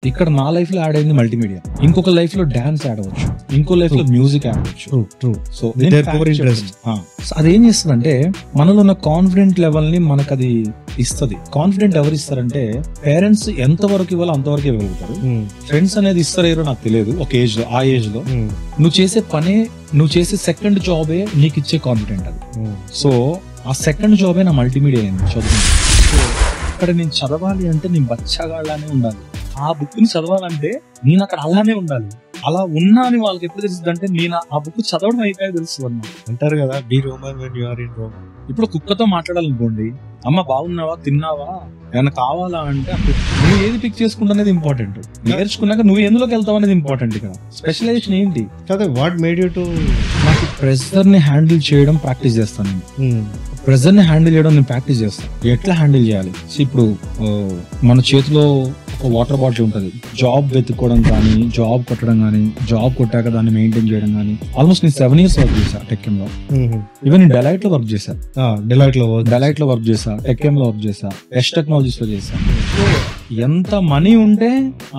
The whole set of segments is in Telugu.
ఇక్కడ నా లైఫ్ లో యాడ్ అయింది మల్టీమీడియా, ఇంకొక లైఫ్ లో డాన్స్ యాడ్ అవ్వచ్చు, ఇంకో లైఫ్ లో మ్యూజిక్ యాడ్ అవ్వచ్చు. సో అదేం చేస్తుంది అంటే మనలో ఉన్న కాన్ఫిడెంట్ లెవెల్ ని మనకు అది ఇస్తుంది. కాన్ఫిడెంట్ ఎవరు ఇస్తారంటే పేరెంట్స్ ఎంత వరకు ఇవ్వాలో అంతవరకు ఇవ్వగలుగుతారు. ఫ్రెండ్స్ అనేది ఇస్తారో నాకు తెలియదు. ఒక ఏజ్ లో, ఆ ఏజ్ లో నువ్వు చేసే పనే, నువ్వు చేసే సెకండ్ జాబే నీకు ఇచ్చే కాన్ఫిడెంట్ అది. సో ఆ సెకండ్ జాబే నా మల్టీమీడియా అయింది చదువుకుంది. సో అక్కడ నేను చదవాలి అంటే నేను బచ్చగాళ్ళనే ఉండాలి, ఆ బుక్ ని చదవాలంటే నేను అక్కడ అలానే ఉండాలి. అలా ఉన్నా అని వాళ్ళకి ఎప్పుడు తెలుస్తుంది అంటే నేను ఆ బుక్ చదవడం అయిపోయి తెలుస్తుంది అన్నమాట. అంటారు కదా, be Roman when you are in Rome. ఇప్పుడు కుక్కతో మాట్లాడాలనుకోండి, అమ్మ బాగున్నావా, తిన్నావా, ఏమైనా కావాలా అంటే నువ్వు ఏది పిక్ చేసుకుంటా ఇంపార్టెంట్. నేర్చుకున్నాక నువ్వు ఎందులోకి వెళ్తావు అనేది ఇంపార్టెంట్. ఇక్కడ స్పెషలైజేషన్ ఏంటి కదా, వాట్ మేడ్ యూ టు? నాకు ప్రెషర్ ని హ్యాండిల్ చేయడం ప్రాక్టీస్ చేస్తాను నేను. ప్రెషర్ ని హ్యాండిల్ చేయడం నేను ప్రాక్టీస్ చేస్తాను. ఎట్లా హ్యాండిల్ చేయాలి? ఇప్పుడు మన చేతిలో ఒక వాటర్ బాటిల్ ఉంటది. జాబ్ వెతుక్కోవడం కానీ, జాబ్ కొట్టడం కానీ, జాబ్ కొట్టాక దాన్ని మెయింటైన్ చేయడం కానీ, ఆల్మోస్ట్ నేను 7 years వర్క్ చేశా టెక్ఎం లో. ఈవెన్ నేను డెలైట్ లో వర్క్ చేశా, డెలైట్ లో వర్క్ చేశా, టెక్ఎం లో వర్క్ చేశా, ఎస్ టెక్నాలజీస్ లో చేశా. ఎంత మనీ ఉంటే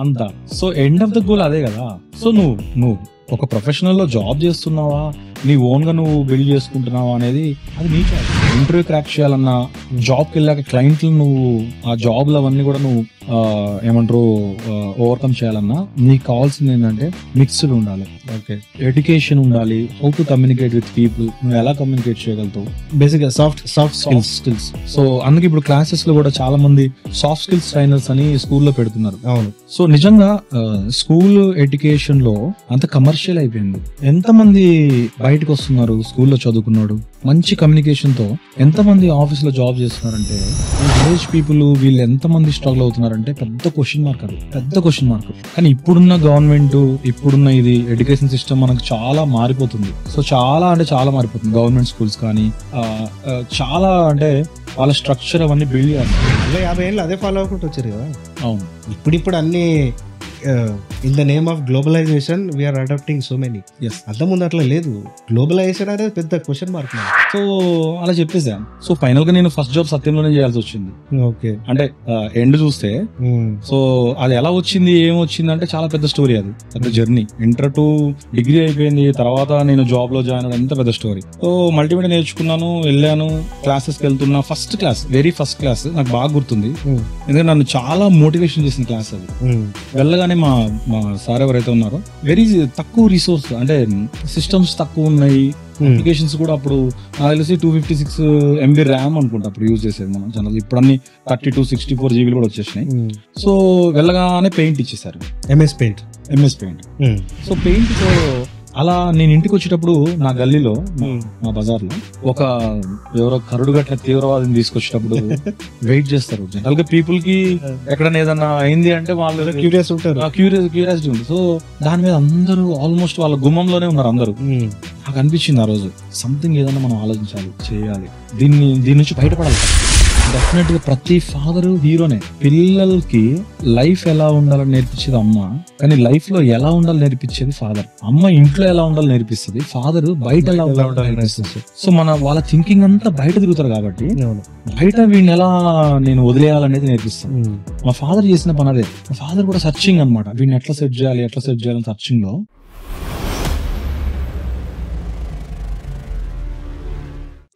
అంత. So end of the goal అదే కదా. సో నువ్వు ఒక ప్రొఫెషనల్ లో జాబ్ చేస్తున్నావా, నీ ఓన్ గా నువ్వు బిల్డ్ చేసుకుంటున్నావా అనేది అది నీ చాయిస్. ఇంటర్వ్యూ క్రాక్ చేయాలన్నా, జాబ్కి వెళ్ళాక క్లయింట్లు నువ్వు ఆ జాబ్లు అవన్నీ కూడా నువ్వు ఏమంటారు ఓవర్కమ్ చేయాలన్నా నీకు కావాల్సింది ఏంటంటే మిక్స్డ్ ఉండాలి. ఓకే, ఎడ్యుకేషన్ ఉండాలి, how to communicate with people, నువ్వు ఎలా కమ్యూనికేట్ చేయగలుగుతావు, బేసిక్ గా సాఫ్ట్ స్కిల్స్. సో అందుకే ఇప్పుడు క్లాసెస్ లో కూడా చాలా మంది సాఫ్ట్ స్కిల్స్ ట్రైనర్స్ అని స్కూల్లో పెడుతున్నారు. అవును. సో నిజంగా స్కూల్ ఎడ్యుకేషన్ లో అంత కమర్షియల్ అయిపోయింది. ఎంతమంది బయటకు వస్తున్నారు స్కూల్లో చదువుకున్నాడు మంచి కమ్యూనికేషన్ తో, ఎంతమంది ఆఫీస్ లో జాబ్ చేస్తున్నారంటే విలేజ్ పీపుల్ వీళ్ళు ఎంతమంది స్ట్రగుల్ అవుతున్నారంటే పెద్ద క్వశ్చన్ మార్క్. అది పెద్ద క్వశ్చన్ మార్క్. కానీ ఇప్పుడున్న గవర్నమెంట్, ఇప్పుడున్న ఇది ఎడ్యుకేషన్ సిస్టమ్ మనకు చాలా మారిపోతుంది. సో చాలా అంటే చాలా మారిపోతుంది. గవర్నమెంట్ స్కూల్స్ కానీ చాలా అంటే వాళ్ళ స్ట్రక్చర్ అవన్నీ బిల్డ్ చేస్తారు. 50 ఏళ్ళు అదే ఫాలో అవ్వకుండా వచ్చారు కదా. అవును. ఇప్పుడు అన్ని in the name of globalisation we're adapting so many. అంత ముందు అట్లా లేదు. గ్లోబలైజేషన్ అనేది పెద్ద క్వశ్చన్ మార్క్. సో అలా చెప్పేసాను. సో ఫైనల్ గా నేను ఫస్ట్ జాబ్ సత్యంలోనే చేయాల్సి వచ్చింది. ఓకే, అంటే ఎండ్ చూస్తే సో అది ఎలా వచ్చింది, ఏమొచ్చింది అంటే చాలా పెద్ద స్టోరీ. అది పెద్ద జర్నీ. ఇంటర్ టు డిగ్రీ అయిపోయింది, తర్వాత నేను జాబ్ లో జాయిన్ అవ్వడం, ఎంత పెద్ద స్టోరీ. సో మల్టీమీడియా నేర్చుకున్నాను, వెళ్ళాను, క్లాసెస్ కి వెళ్తున్నా. First class, very first class నాకు బాగా గుర్తుంది, ఎందుకంటే నన్ను చాలా మోటివేషన్ చేసిన క్లాస్ అది. వెళ్ళగానే మా సార్ ఎవరైతే ఉన్నారో వెరీ తక్కువ రిసోర్స్, అంటే సిస్టమ్స్ తక్కువ ఉన్నాయి, అప్లికేషన్స్ కూడా అప్పుడు నాకు తెలిసి 256 MB ర్యామ్ అనుకుంటా అప్పుడు యూజ్ చేసేది మనం జనరల్. ఇప్పుడు అన్ని 32, 64 GB కూడా వచ్చేసినాయి. సో వెళ్ళగానే పెయింట్ ఇచ్చేసారు, MS పెయింట్. సో పెయింట్ తో అలా నేను ఇంటికి వచ్చేటప్పుడు నా గల్లీలో, మా బజార్ లో ఒక ఎవరో కరుడు గట్ల తీవ్రవాదిని తీసుకొచ్చేటప్పుడు వెయిట్ చేస్తారు. జనరల్ గా పీపుల్ కి ఎక్కడైనా ఏదన్నా అయింది అంటే వాళ్ళు క్యూరియాసిటీ ఉంది. సో దాని మీద అందరూ ఆల్మోస్ట్ వాళ్ళ గుమ్మంలోనే ఉన్నారు అందరూ. నాకు అనిపించింది ఆ రోజు సంథింగ్ ఏదన్నా మనం ఆలోచించాలి, చేయాలి, దీని నుంచి బయటపడాలి. డెఫినెట్ గా ప్రతి ఫాదర్ హీరోనే. పిల్లలకి లైఫ్ ఎలా ఉండాలని నేర్పించేది అమ్మ, కానీ లైఫ్ లో ఎలా ఉండాలి నేర్పించేది ఫాదర్. అమ్మ ఇంట్లో ఎలా ఉండాలి నేర్పిస్తుంది, ఫాదర్ బయట ఎలా ఉండాలి నేర్పిస్తుంది. సో వాళ్ళ థింకింగ్ అంతా బయట తిరుగుతారు కాబట్టి బయట వీడిని ఎలా నేను వదిలేయాలనేది నేర్పిస్తాను. మా ఫాదర్ చేసిన పని అదే. మా ఫాదర్ కూడా సర్చింగ్ అనమాట, వీడిని ఎట్లా సెట్ చేయాలని సర్చింగ్ లో.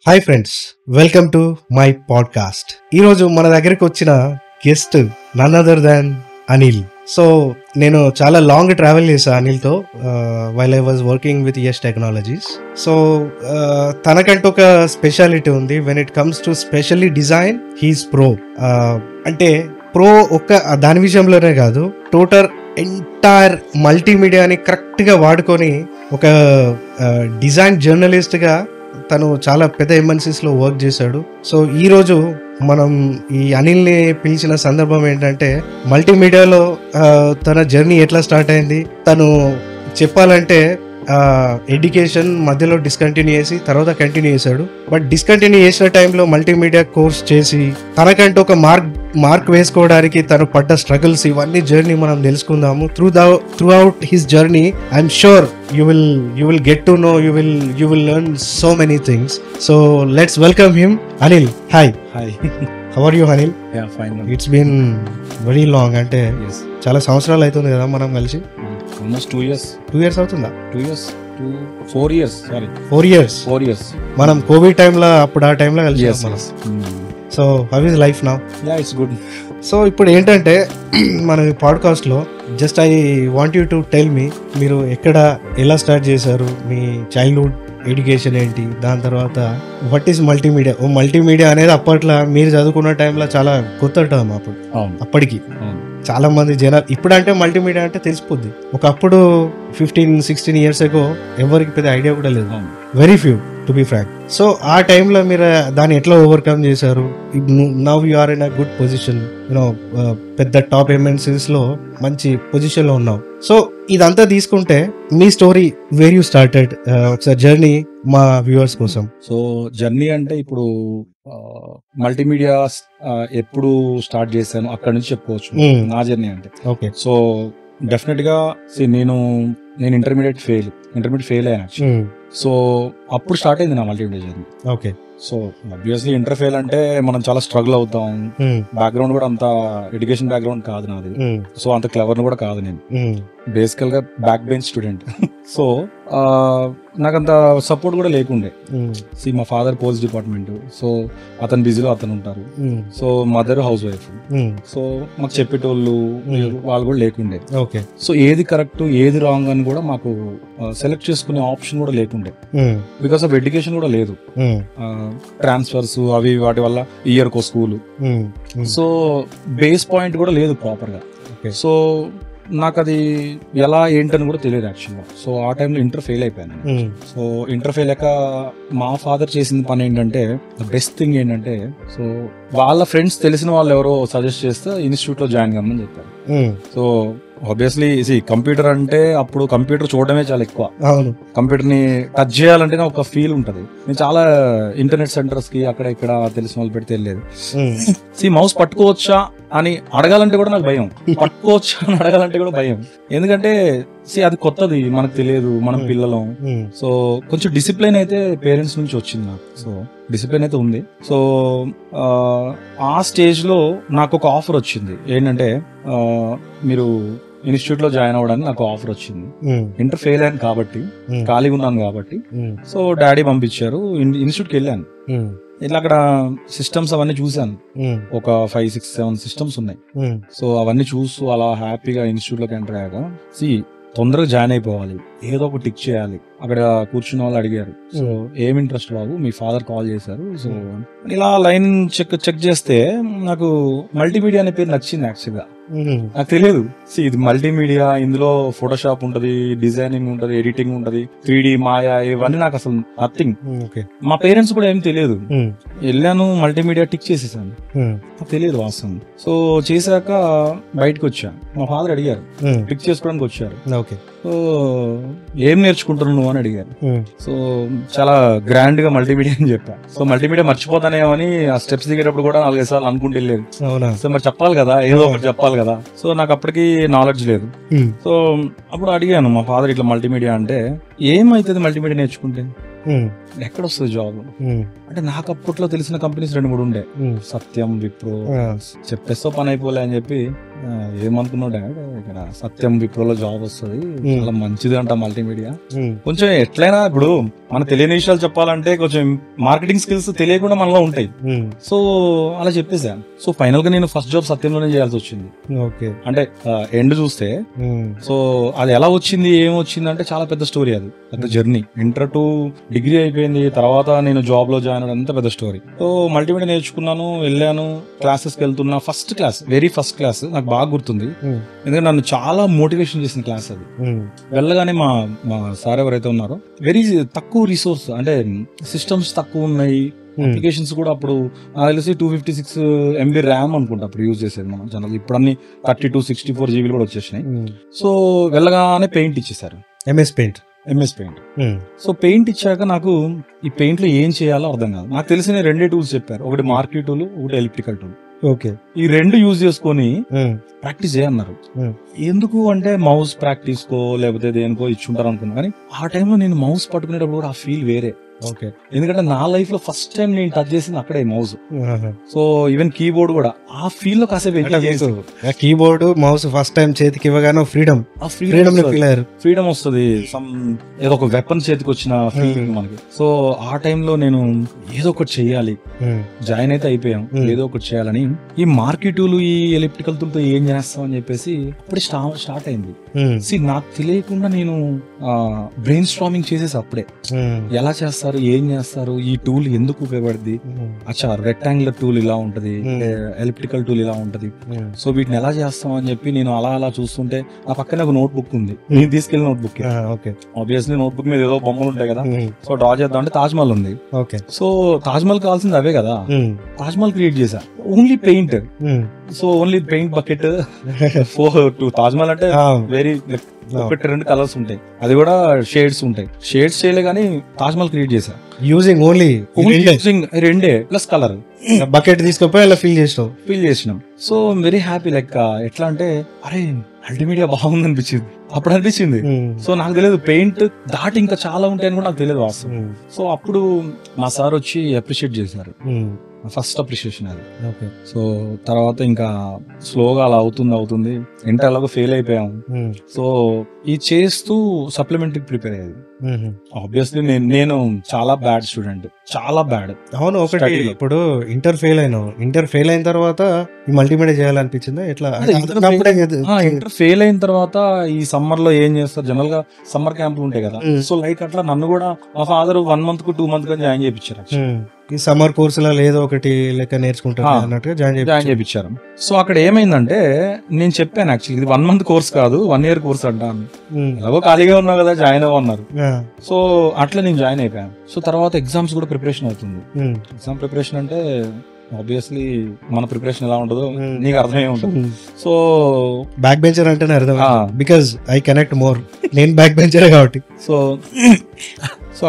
Hi friends, welcome to my podcast. ఈరోజు మన దగ్గరికి వచ్చిన guest none other than Anil. So నేను చాలా లాంగ్ ట్రావెల్ చేశా అనిల్తో while I was working with S Technologies. So తనకంటూ ఒక స్పెషాలిటీ ఉంది. When it comes to specially design, he's pro. అంటే ప్రో ఒక్క దాని విషయంలోనే కాదు, టోటల్ ఎంటైర్ మల్టీమీడియాని కరెక్ట్గా వాడుకొని ఒక డిజైన్ జర్నలిస్ట్గా తను చాలా పెద్ద MNCs లో వర్క్ చేశాడు. సో ఈరోజు మనం ఈ అనిల్ని పిలిచిన సందర్భం ఏంటంటే, మల్టీమీడియాలో తన జర్నీ ఎట్లా స్టార్ట్ అయింది. తను చెప్పాలంటే ఎడ్యుకేషన్ మధ్యలో డిస్కంటిన్యూ చేసి తర్వాత కంటిన్యూ చేశాడు. బట్ డిస్కంటిన్యూ చేసిన టైంలో మల్టీమీడియా కోర్స్ చేసి తనకంటూ ఒక మార్క్ వేసుకోవడానికి తను పడ్డ స్ట్రగుల్స్, ఇవన్నీ జర్నీ మనం తెలుసుకుందాము. Through out his journey I'm sure you will get to know, you will learn so many things. So let's welcome him. Anil, hi. How are you Anil? Yeah, fine. It's been very long, అంటే Yes. చాలా సంవత్సరాలు అవుతుంది కదా మనం కలిసి. Almost 2 years. 2 years అవుతుందా? 2 years. 4 years. Sorry. 4 years. 4 years. మనం కోవిడ్ టైంలో అప్పుడు ఆ టైంలో కలిసి Yes. మనం. Yes. So how is life now? Yeah, it's good. So ఇప్పుడు ఏంటంటే మనం ఈ పాడ్కాస్ట్లో just I want you to tell me, మీరు ఎక్కడ ఎలా స్టార్ట్ చేశారు, మీ చైల్డ్హుడ్ ఎడ్యుకేషన్ ఏంటి, దాని తర్వాత వాట్ ఈస్ మల్టీమీడియా. ఓ మల్టీమీడియా అనేది అప్పట్లో మీరు చదువుకున్న టైంలో చాలా కొత్త టర్మ్ అప్పుడు. అవును. అప్పటికి అవును. చాలా మంది జనాలు ఇప్పుడంటే మల్టీమీడియా అంటే తెలిసిపోద్ది, ఒకప్పుడు 15-16 years ago ఎవరికి పెద్ద ఐడియా కూడా లేదు, అవును. Very few to be frank. So ఆ టైంలో మీరు దాన్ని ఎట్లా ఓవర్కమ్ చేశారు? Now you are in a good position, you know పెద్ద టాప్ ఎంఎన్సీస్ లో మంచి పొజిషన్ లో ఉన్నావు. సో ఇదంతా తీసుకుంటే మీ స్టోరీ వేర్ యూ స్టార్టెడ్, ఒకసారి జర్నీ మా వ్యూవర్స్ కోసం. సో జర్నీ అంటే ఇప్పుడు మల్టీమీడియా ఎప్పుడు స్టార్ట్ చేశాను అక్కడ నుంచి చెప్పుకోవచ్చు నా జర్నీ అంటే. ఓకే. సో డెఫినెట్ గా నేను ఇంటర్మీడియట్ ఫెయిల్ అయ్యాను. సో అప్పుడు స్టార్ట్ అయింది నా multimedia journey. Okay. So obviously inter fail అంటే మనం చాలా స్ట్రగుల్ అవుతాం. బ్యాక్గ్రౌండ్ కూడా అంత ఎడ్యుకేషన్ బ్యాక్గ్రౌండ్ కాదు నాది. సో అంత క్లవర్ కూడా కాదు నేను, బేసికల్ గా బ్యాక్ బెంచ్ స్టూడెంట్. సో నాకంత సపోర్ట్ కూడా లేకుండే. మా ఫాదర్ పోలీస్ డిపార్ట్మెంట్, సో అతను బిజీలో అతను ఉంటారు. So mother house wife. So మాకు చెప్పేటోళ్ళు వాళ్ళు కూడా లేకుండే. ఓకే. సో ఏది కరెక్ట్ ఏది రాంగ్ అని కూడా మాకు సెలెక్ట్ చేసుకునే ఆప్షన్ కూడా లేకుండే, బికాస్ ఆఫ్ ఎడ్యుకేషన్ కూడా లేదు. ట్రాన్స్ఫర్స్ అవి వాటి వల్ల ఇయర్ కో స్కూల్, సో బేస్ పాయింట్ కూడా లేదు ప్రాపర్ గా. సో నాకు అది ఎలా ఏంటని కూడా తెలియదు యాక్చువల్గా. సో ఆ టైంలో ఇంటర్ ఫెయిల్ అయిపోయాను. సో ఇంటర్ ఫెయిల్ అయ్యాక మా ఫాదర్ చేసిన పని ఏంటంటే, బెస్ట్ థింగ్ ఏంటంటే, సో వాళ్ళ ఫ్రెండ్స్ తెలిసిన వాళ్ళు ఎవరో సజెస్ట్ చేస్తే ఇన్స్టిట్యూట్ లో జాయిన్ కమ్మని చెప్పారు. సో ఆబ్వియస్లీ కంప్యూటర్ అంటే అప్పుడు కంప్యూటర్ చూడడమే చాలా ఎక్కువ. కంప్యూటర్ ని టచ్ చేయాలంటే ఒక ఫీల్ ఉంటది. నేను చాలా ఇంటర్నెట్ సెంటర్స్ కి అక్కడ ఇక్కడ తెలిసిన వాళ్ళు పెడితే వెళ్ళలేదు. మౌస్ పట్టుకోవచ్చా అని అడగాలంటే కూడా నాకు భయం, పట్టుకోవచ్చా అని అడగాలంటే కూడా భయం. ఎందుకంటే అది కొత్తది, మనకు తెలియదు, మనం పిల్లలం. సో కొంచెం డిసిప్లిన్ అయితే పేరెంట్స్ నుంచి వచ్చింది నాకు. సో డిసిప్లిన్ అయితే ఉంది. సో ఆ స్టేజ్ లో నాకు ఒక ఆఫర్ వచ్చింది. ఏంటంటే మీరు ఇన్స్టిట్యూట్ లో జాయిన్ అవ్వడానికి నాకు ఆఫర్ వచ్చింది. ఇంటర్ ఫెయిల్ అయ్యాను కాబట్టి, ఖాళీగా ఉన్నాను కాబట్టి. సో డాడీ పంపించారు, ఇన్స్టిట్యూట్కి వెళ్ళాను. ఇట్లా అక్కడ సిస్టమ్స్ అవన్నీ చూసాను, ఒక 5-6-7 సిస్టమ్స్ ఉన్నాయి. సో అవన్నీ చూస్తూ అలా హ్యాపీగా ఇన్స్టిట్యూట్ లోకి ఎంటర్ అయ్యాక తొందరగా జాయిన్ అయిపోవాలి, ఏదో ఒక టిక్ చేయాలి. అక్కడ కూర్చున్న వాళ్ళు అడిగారు, సో ఏం ఇంట్రెస్ట్ బాబు, మీ ఫాదర్ కాల్ చేశారు. సో ఇలా లైన్ చెక్ చేస్తే నాకు మల్టీమీడియా అనే పేరు నచ్చింది యాక్చువల్గా. నాకు తెలియదు ఇది మల్టీమీడియా, ఇందులో ఫోటోషాప్ ఉంటది, డిజైనింగ్ ఉంటది, ఎడిటింగ్ ఉంటది, 3D మాయా, ఇవన్నీ నాకు అసలు నథింగ్. మా పేరెంట్స్ కూడా ఏం తెలియదు. వెళ్ళాను, మల్టీమీడియా టిక్ చేసేసాను, నాకు తెలియదు వాస్తవం. సో చేశాక బయటకు వచ్చా, మా ఫాదర్ అడిగారు, టిక్ చేసుకోవడానికి వచ్చారు. సో ఏం నేర్చుకుంటున్నావు నువ్వు అని అడిగారు. సో చాలా గ్రాండ్ గా మల్టీమీడియా అని చెప్పా. సో మల్టీమీడియా మర్చిపోతానేమో అని ఆ స్టెప్స్ దిగేటప్పుడు కూడా 4-5 సార్లు అనుకుంటూ వెళ్ళేది. సో మరి చెప్పాలి కదా, ఏదో ఒకటి చెప్పాలి కదా. సో నాకు అప్పటికి నాలెడ్జ్ లేదు. సో అప్పుడు అడిగాను మా ఫాదర్, ఇట్లా మల్టీమీడియా అంటే ఏమైతుంది మల్టీమీడియా నేర్చుకుంటే, ఎక్కడ వస్తుంది జాబ్ అంటే. నాకు అప్పట్లో తెలిసిన కంపెనీస్ 2-3 ఉండే, సత్యం, విప్రో. చెప్పేస్తో పని అయిపోలే అని చెప్పి ఏమనుకున్నాడు, ఇక్కడ సత్యం విప్రోలో జాబ్ వస్తుంది, చాలా మంచిది అంట మల్టీమీడియా. కొంచెం ఎట్లయినా ఇప్పుడు మన తెలియని విషయాలు చెప్పాలంటే కొంచెం మార్కెటింగ్ స్కిల్స్ తెలియకుండా మనలో ఉంటాయి. సో అలా చెప్పేసాను. సో ఫైనల్ గా నేను ఫస్ట్ జాబ్ సత్యంలోనే చేయాల్సి వచ్చింది. అంటే ఎండ్ చూస్తే సో అది ఎలా వచ్చింది ఏమొచ్చింది అంటే చాలా పెద్ద స్టోరీ. అది పెద్ద జర్నీ. ఇంటర్ టు డిగ్రీ అయిపోయింది, తర్వాత నేను జాబ్ లో జాయిన్ అవ్వడం, అంత పెద్ద స్టోరీ. సో మల్టీమీడియా నేర్చుకున్నాను, వెళ్ళాను, క్లాసెస్ కి వెళ్తున్నా. వెరీ ఫస్ట్ క్లాస్ నాకు బాగా గుర్తుంది, ఎందుకంటే నన్ను చాలా మోటివేషన్ చేసిన క్లాస్ అది. వెళ్ళగానే మా సార్ ఎవరైతే ఉన్నారో, వెరీ తక్కువ రిసోర్స్, అంటే సిస్టమ్స్ తక్కువ ఉన్నాయి, అప్లికేషన్స్ కూడా అప్పుడు నాకు తెలిసి 256 MB ర్యామ్ అనుకుంటా అప్పుడు యూజ్ చేసేది మనం జనరల్. ఇప్పుడు అన్ని 32, 64 GB కూడా వచ్చేసినాయి. సో వెళ్ళగానే పెయింట్ ఇచ్చేసారు, MS పెయింట్. సో పెయింట్ ఇచ్చాక నాకు ఈ పెయింట్ లో ఏం చేయాలో అర్థం కాదు. నాకు తెలిసిన 2 టూల్స్ చెప్పారు, ఒకటి మార్కీ టూల్, ఒకటి ఎలక్ట్రికల్ టూల్. ఈ 2 యూజ్ చేసుకొని ప్రాక్టీస్ చేయన్నారు. ఎందుకు అంటే మౌస్ ప్రాక్టీస్ కో లేకపోతే దేనికో ఇచ్చుంటారు అనుకున్నా, కానీ ఆ టైంలో నేను మౌస్ పట్టుకునేటప్పుడు కూడా ఆ ఫీల్ వేరే. ఓకే. ఎందుకంటే నా లైఫ్ లో ఫస్ట్ టైం నేను టచ్ చేసింది అక్కడే మౌస్. సో ఈవెన్ కీబోర్డ్ కూడా ఆ ఫీల్ లో కాసేపు ఎంజాయ్ చేసి, కీబోర్డ్ మౌస్ ఫస్ట్ టైం చేతికి ఇవ్వగానే ఫ్రీడమ్ ఫీల్ అయ్యారు. ఫ్రీడమ్ వస్తుంది. ఏదో ఒక వెపన్ చేతికి వచ్చిన ఫీలింగ్ మనకి. సో ఆ టైంలో నేను ఏదో ఒకటి చెయ్యాలి, జాయిన్ అయితే అయిపోయాం, ఏదో ఒకటి చేయాలని ఈ మార్కెట్ టూలు ఈ ఎలక్ట్రికల్ టూల్ తో ఏం చేస్తాం అని చెప్పేసి అప్పుడే స్టార్ట్ అయింది. నాకు తెలియకుండా నేను బ్రెయిన్ స్ట్రామింగ్ చేసేసి అప్పుడే ఎలా చేస్తారు, ఏం చేస్తారు, ఈ టూల్ ఎందుకు ఉపయోగపడుతుంది, అచ్చా రెక్టాంగులర్ టూల్ ఇలా ఉంటది, ఎలక్ట్రికల్ టూల్ ఇలా ఉంటది, సో వీటిని ఎలా చేస్తాం అని చెప్పి నేను అలా చూస్తుంటే నా పక్కన ఒక నోట్ బుక్ ఉంది, నేను తీసుకెళ్ళిన note book. Obviously note book మీద ఏదో బొమ్మలు ఉంటాయి కదా, సో డ్రా చేద్దాం అంటే తాజ్ మహల్ ఉంది. సో తాజ్ మహల్ కావాల్సింది అవే కదా, తాజ్ మహల్ క్రియేట్ చేశా. Only paint, so only paint bucket Taj Mahal అంటే వెరీ ఒకటి 2 కలర్స్ ఉంటాయి, అది కూడా షేడ్స్ ఉంటాయి. షేడ్స్ చేయలే కానీ తాజ్ మహల్ క్రియేట్ చేశా యూజింగ్ ఓన్లీ రెండే ప్లస్ కలర్. బకెట్ తీసుకుపోయి అలా ఫీల్ చేసినాం. So very happy. లైక్ ఎట్లా అంటే అరే అల్టిమేట్గా బాగుంది అనిపించింది అప్పుడు అనిపించింది. సో నాకు తెలియదు పెయింట్ దాటి ఇంకా చాలా ఉంటాయని కూడా నాకు తెలియదు వాస్తవం. సో అప్పుడు మా సార్ వచ్చి అప్రిషియేట్ చేశారు, ఫస్ట్ అప్రిషియేషన్ అది. సో తర్వాత ఇంకా స్లోగా అలా అవుతుంది ఇంటర్ అలాగో ఫెయిల్ అయిపోయాం. సో ఈ చేస్తూ సప్లిమెంటరీ ప్రిపేర్ అయ్యేది. ఆబ్వియస్లీ నేను చాలా బ్యాడ్ స్టూడెంట్, చాలా బ్యాడ్. అవును, ఒకటి ఇప్పుడు ఇంటర్ ఫెయిల్ అయిన తర్వాత ఈ మల్టీమీడియా చేయాలనిపించిందా ఎట్లా? ఇంటర్ ఫెయిల్ అయిన తర్వాత ఈ సమ్మర్ లో ఏం చేస్తారు, జనరల్ గా సమ్మర్ క్యాంపులు ఉంటాయి కదా, సో లైక్ అట్లా నన్ను కూడా మా ఫాదర్ 1 month 2 months జాయిన్ చేయించారు. ఈ సమ్మర్ కోర్సులో ఏదో ఒకటి లెక్క నేర్చుకుంటారు అన్నట్టుగా జాయిన్ చేయించారు. సో అక్కడ ఏమైందంటే నేను చెప్పాను యాక్చువల్లీ ఇది 1 month కోర్స్ కాదు 1 year కోర్స్ అంటాను. ఎలాగో ఖాళీగా ఉన్నావు కదా జాయిన్ అవ్వన్నారు. సో అట్లా నేను జాయిన్ అయిపోయాను. సో తర్వాత ఎగ్జామ్స్ కూడా ప్రిపరేషన్ అవుతుంది. ఎగ్జామ్ ప్రిపరేషన్ అంటే ఆబ్వియస్లీ మన ప్రిపరేషన్ ఎలా ఉంటుందో నీకు అర్థమే ఉంటుంది. సో బ్యాక్ బెంచర్ అంటేనే అర్థం, బికాజ్ ఐ కనెక్ట్ మోర్, నేను బ్యాక్ బెంచర్ కాబట్టి. సో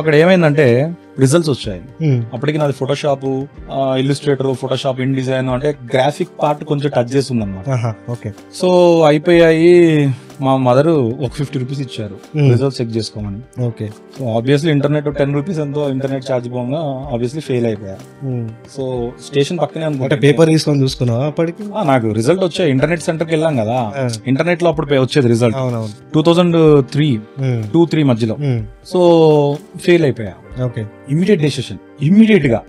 అక్కడ ఏమైందంటే రిజల్ట్స్ వచ్చాయి. అప్పటికి నాది Photoshop, Illustrator, Photoshop, in design అంటే గ్రాఫిక్ పార్ట్ కొంచెం టచ్ చేసి ఉందన్నమాట. సో అయిపోయాయి. మా మదర్ ఒక 50 rupees ఇచ్చారు రిజల్ట్స్ చెక్ చేసుకోమని. సో ఆబ్వియస్లీ ఇంటర్నెట్ 10 rupees ఎంతో ఇంటర్నెట్ ఛార్జ్ పోగా ఆబ్వియస్లీ ఫెయిల్ అయిపోయా. సో స్టేషన్ పక్కనే అనుకుంటా పేపర్ తీసుకొని చూసుకున్నావా అప్పటికి? నాకు రిజల్ట్ వచ్చాయి. ఇంటర్నెట్ సెంటర్కి వెళ్ళాం కదా, ఇంటర్నెట్ లో అప్పుడు వచ్చేది రిజల్ట్ 2003 మధ్యలో. సో ఫెయిల్ అయిపోయా. ఇమీడియట్ డెసిషన్, ఇమీడియట్ గా.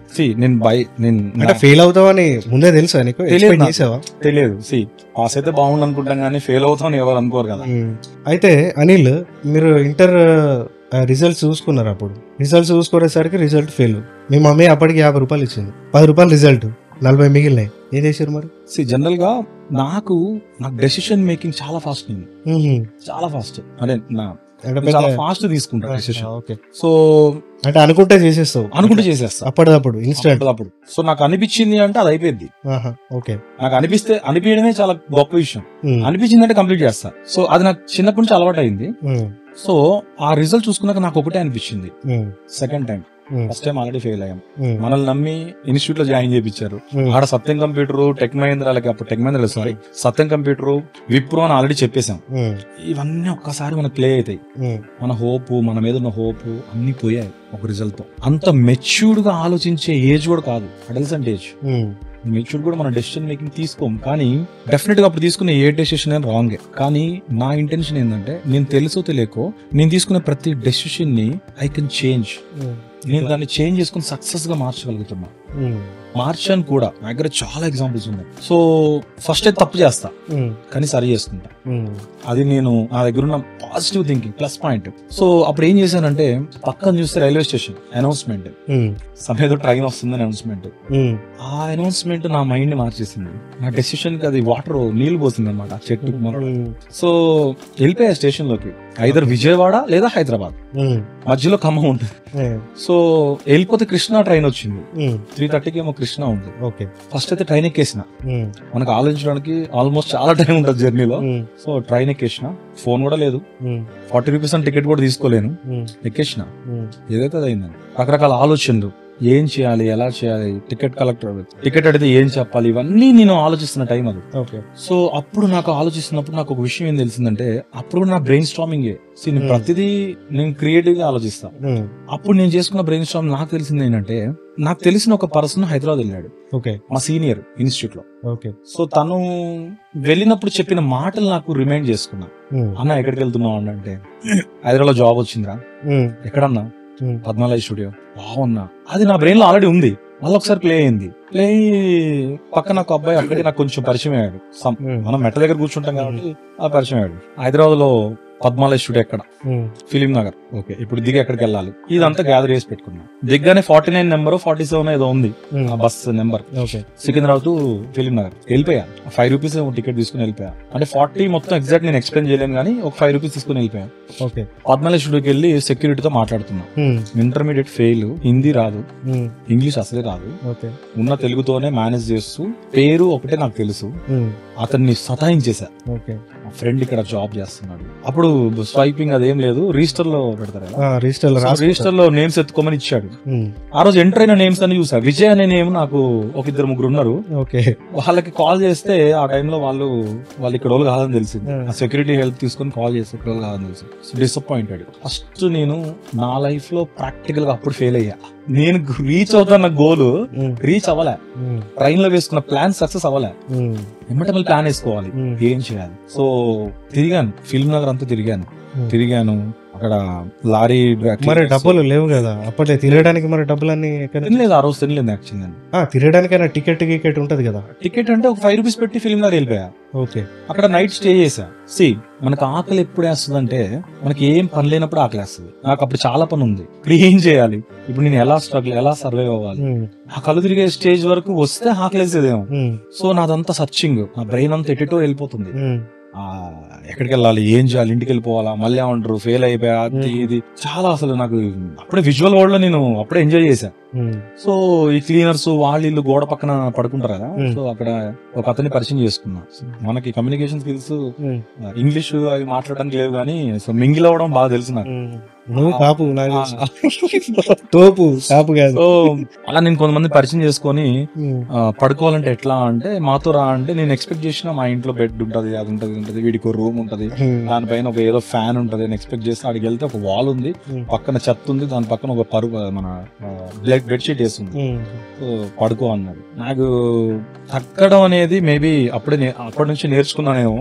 నేను ఫెయిల్ అవుతావని ముందే తెలుసా నీకు? తెలియదు. పాస్ అయితే బాగుండు అనుకుంటాం కానీ ఫెయిల్ అవుతామని ఎవరు అనుకోరు కదా. అయితే అనిల్, మీరు ఇంటర్ రిజల్ట్స్ చూసుకున్నారు. అప్పుడు రిజల్ట్స్ చూసుకునేసరికి రిజల్ట్ ఫెయిల్. మీ మమ్మీ అప్పటికి 50 రూపాయలు ఇచ్చింది, 10 రూపాయలు రిజల్ట్, 40 మిగిలినాయి. ఏం చేశారు మరి? జనరల్ గా నాకు డెసిషన్ మేకింగ్ చాలా ఫాస్ట్, చాలా ఫాస్ట్. అంటే చాలా ఫాస్ట్ తీసుకుంటా డెసిషన్. సో అంటే అనుకుంటే చేసేస్తా అప్పటిదప్పుడు ఇన్స్టెంట్. సో నాకు అనిపించింది అంటే అది అయిపోయింది. నాకు అనిపించడమే చాలా గొప్ప విషయం. అనిపించింది అంటే కంప్లీట్ చేస్తా. సో అది నాకు చిన్నప్పటి నుంచి అలవాటు అయింది. సో ఆ రిజల్ట్ చూసుకున్నాక నాకు ఒకటే అనిపించింది. Second time, first time already fail అయ్యాం, మనల్ని నమ్మి ఇన్స్టిట్యూట్ లో జాయిన్ చేయించారు. ఆడ సత్యం కంప్యూటర్, టెక్ మహేంద్రాలకి, అప్పుడు టెక్ మహేంద్ర సారీ సత్యం కంప్యూటర్, విప్రో అని ఆల్రెడీ చెప్పేశాం. ఇవన్నీ ఒక్కసారి మనకు ప్లే అవుతాయి. మన హోప్, మన మీద ఉన్న హోప్ అన్ని పోయాయి ఒక రిజల్ట్ తో. అంత మెచ్యూర్డ్ గా ఆలోచించే ఏజ్ కూడా కాదు అడల్సెంట్ ఏజ్. మెచ్యూర్డ్ కూడా మన డెసిషన్ మేకింగ్ తీసుకోం, కానీ డెఫినెట్ గా అప్పుడు తీసుకునే ఏ డెసిషన్ అయినా రాంగే. కానీ నా ఇంటెన్షన్ ఏంటంటే నేను తెలుసో తెలియకో నేను తీసుకునే ప్రతి డెసిషన్ ని ఐ కెన్ చేంజ్. నేను దాన్ని చేంజ్ చేసుకుని సక్సెస్ గా మార్చగలుగుతున్నా. మార్చాను కూడా. నా దగ్గర చాలా ఎగ్జాంపుల్స్ ఉన్నాయి. సో ఫస్ట్ అయితే తప్పు చేస్తా కానీ సరి చేసుకుంటా. అది నేను నా దగ్గర ఉన్న positive thinking plus point. So అప్పుడు ఏం చేశానంటే పక్కన చూస్తే రైల్వే స్టేషన్ అనౌన్స్మెంట్, సమయంలో ట్రైన్ వస్తుందని అనౌన్స్మెంట్. ఆ అనౌన్స్మెంట్ నా మైండ్ ని మార్చేసింది. నా డెసిషన్ కి అది వాటర్ నీళ్లు పోసింది అనమాట చెట్టు. సో వెళ్ళిపోయా స్టేషన్ లోకి, ఐదర్ విజయవాడ లేదా హైదరాబాద్, మధ్యలో ఖమ్మం ఉంటుంది. సో వెళ్ళిపోతే కృష్ణా ట్రైన్ వచ్చింది. 3:30కి ఏమో కృష్ణ ఉంది. ఫస్ట్ అయితే ట్రైన్ ఎక్కేసిన. మనకు ఆలోచించడానికి ఆల్మోస్ట్ చాలా టైం ఉంటుంది జర్నీలో. సో ట్రైన్ ఎక్కేసిన, ఫోన్ కూడా లేదు, 40 రూపీస్ అని టికెట్ కూడా తీసుకోలేను. ఎక్కేసిన, ఏదైతే అది అయిందని. రకరకాల ఆలోచనలు, ఏం చేయాలి, ఎలా చేయాలి, టికెట్ అడిగితే ఏం చెప్పాలి, ఇవన్నీ నేను ఆలోచిస్తున్న టైం అది. ఓకే. సో అప్పుడు నాకు ఆలోచిస్తున్నప్పుడు నాకు ఒక విషయం ఏం తెలిసిందంటే, అప్పుడు నా బ్రెయిన్ స్టార్మింగ్ ప్రతిదీ నేను క్రియేటివ్ గా ఆలోచిస్తా. అప్పుడు నేను చేసుకున్న బ్రెయిన్ స్టార్మ్ నాకు తెలిసింది ఏంటంటే, నాకు తెలిసిన ఒక పర్సన్ హైదరాబాద్ వెళ్ళాడు. ఓకే. మా సీనియర్ ఇన్స్టిట్యూట్ లో. ఓకే. సో తను వెళ్ళినప్పుడు చెప్పిన మాటలు నాకు రిమైండ్ చేసుకున్నా. అన్న ఎక్కడికి వెళ్తున్నావు అంటే, హైదరాబాద్ జాబ్ వచ్చిందిరా. ఎక్కడన్నా? పద్మాలయ స్టూడియో. బాగున్నా. అది నా బ్రెయిన్ లో ఆల్రెడీ ఉంది. మళ్ళీ ఒకసారి ప్లే అయింది. ప్లే పక్కన ఒక అబ్బాయి అక్కడికి నాకు కొంచెం పరిచయం అయ్యాడు. మనం మెట్ల దగ్గర కూర్చుంటాం కాబట్టి ఆ పరిచయం అయ్యాడు. హైదరాబాద్ లో పద్మాలయ స్టూడియో ఎక్కడ? ఫిలిం నగర్. ఓకే, ఇప్పుడు దిగి ఎక్కడికి వెళ్ళాలి? ఇదంతా గ్యాదర్ చేసి పెట్టుకున్నా. దిగ్గానే 49 నెంబర్ 47 ఏదో ఉంది ఆ bus number. Secunderabad to Film Nagar వెళ్ళిపోయా. 5 రూపీస్ టికెట్ తీసుకుని వెళ్ళిపోయా. అంటే 40 మొత్తం ఎగ్జాక్ట్ నేను ఎక్స్ప్లెయిన్ చేయలేను కానీ ఒక 5 రూపీస్ తీసుకుని వెళ్ళిపోయా. ఓకే. పద్మాలయ స్టూడియోకి వెళ్ళి సెక్యూరిటీతో మాట్లాడుతున్నా. ఇంటర్మీడియట్ ఫెయిల్, హిందీ రాదు, ఇంగ్లీష్ అసలే రాదు. ఉన్న తెలుగుతోనే మేనేజ్ చేస్తూ పేరు ఒకటే నాకు తెలుసు. అతన్ని సతాయించేసా. ఫ్రెండ్ ఇక్కడ జాబ్ చేస్తున్నాడు. అప్పుడు స్వైపింగ్ అదేం లేదు, రిజిస్టర్ లో పెడతారు కదా, రిజిస్టర్ లో నేమ్స్ ఎత్తుకోమని ఇచ్చాడు. ఆ రోజు ఎంటర్ అయిన నేమ్స్ అని చూసా. విజయ్ అనే నేమ్ నాకు ఒక 2-3 ఉన్నారు. వాళ్ళకి కాల్ చేస్తే ఆ టైంలో వాళ్ళు ఇక్కడ వాళ్ళు కాదని తెలిసింది. ఆ సెక్యూరిటీ హెల్ప్ తీసుకుని కాల్ చేస్తే ఇక్కడ వాళ్ళు కాదని తెలిసింది. డిసప్పాయింటెడ్. ఫస్ట్ నేను నా లైఫ్ లో ప్రాక్టికల్ గా అప్పుడు ఫెయిల్ అయ్యా. నేను రీచ్ అవుతున్న గోల్ రీచ్ అవ్వలే. ట్రైన్ లో వేసుకున్న ప్లాన్ సక్సెస్ అవ్వలే. ఎమ్మటే ప్లాన్ వేసుకోవాలి, ఏం చేయాలి. సో తిరిగాను, ఫిల్మ్ నగర్ అంతా తిరిగాను. అక్కడ లారీ. మరి డబ్బులు లేవు కదా అప్పట్లో తిరగడానికి? మరి డబ్బులన్నీ తినలేదు ఆ రోజు, తినలేదు యాక్చువల్లీ. తిరగడానికైనా టికెట్ ఉంటది కదా. టికెట్ అంటే ఒక 5 రూపీస్ పెట్టి ఫిల్మ్ నగర్ వెళ్ళిపోయా. ఓకే. అక్కడ నైట్ స్టే చేసా. మనకు ఆకలి ఎప్పుడు వేస్తుంది అంటే, మనకి ఏం పని లేనప్పుడు ఆకలి వేస్తుంది. నాకు అప్పుడు చాలా పని ఉంది. ఇప్పుడు ఏం చేయాలి, ఇప్పుడు నేను ఎలా సర్వైవ్ అవ్వాలి, ఆ కళ్ళు తిరిగే స్టేజ్ వరకు వస్తే ఆకలి వేసేదేమో. సో నాదంతా సర్చింగ్, నా బ్రెయిన్ అంతా ఎటో వెళ్ళిపోతుంది. ఎక్కడికి వెళ్ళాలి, ఏం చేయాలి, ఇంటికి వెళ్ళిపోవాలా, మళ్ళీ ఏమంటారు ఫెయిల్ అయిపోయా, అది ఇది చాలా. అసలు నాకు అప్పుడే విజువల్ వరల్డ్ లో నేను అప్పుడే ఎంజాయ్ చేశా. సో ఈ క్లీనర్స్ వాళ్ళు గోడ పక్కన పడుకుంటారు కదా, సో అక్కడ ఒక అతన్ని పరిచయం చేసుకున్నా. మనకి కమ్యూనికేషన్ స్కిల్స్ ఇంగ్లీష్ అవి మాట్లాడడానికి లేవు కానీ సో మింగిల్ అవ్వడం బాగా తెలుసు నాకు. అలా నేను కొంతమంది పరిచయం చేసుకొని పడుకోవాలంటే ఎట్లా అంటే, మాతో రా అంటే, నేను ఎక్స్పెక్ట్ చేసిన మా ఇంట్లో బెడ్ ఉంటది, అది ఉంటది, వీడికి రూమ్ ఉంటది, దానిపైన ఒక ఏదో ఫ్యాన్ ఉంటది అని ఎక్స్పెక్ట్ చేస్తే అక్కడికి వెళ్తే ఒక వాల్ ఉంది, పక్కన చెత్త ఉంది, దాని పక్కన ఒక మన బెడ్షీట్ వేస్తుంది. సో పడుకో అన్నాడు. నాకు తగ్గడం అనేది మేబీ అప్పటి నుంచి నేర్చుకున్నానేమో.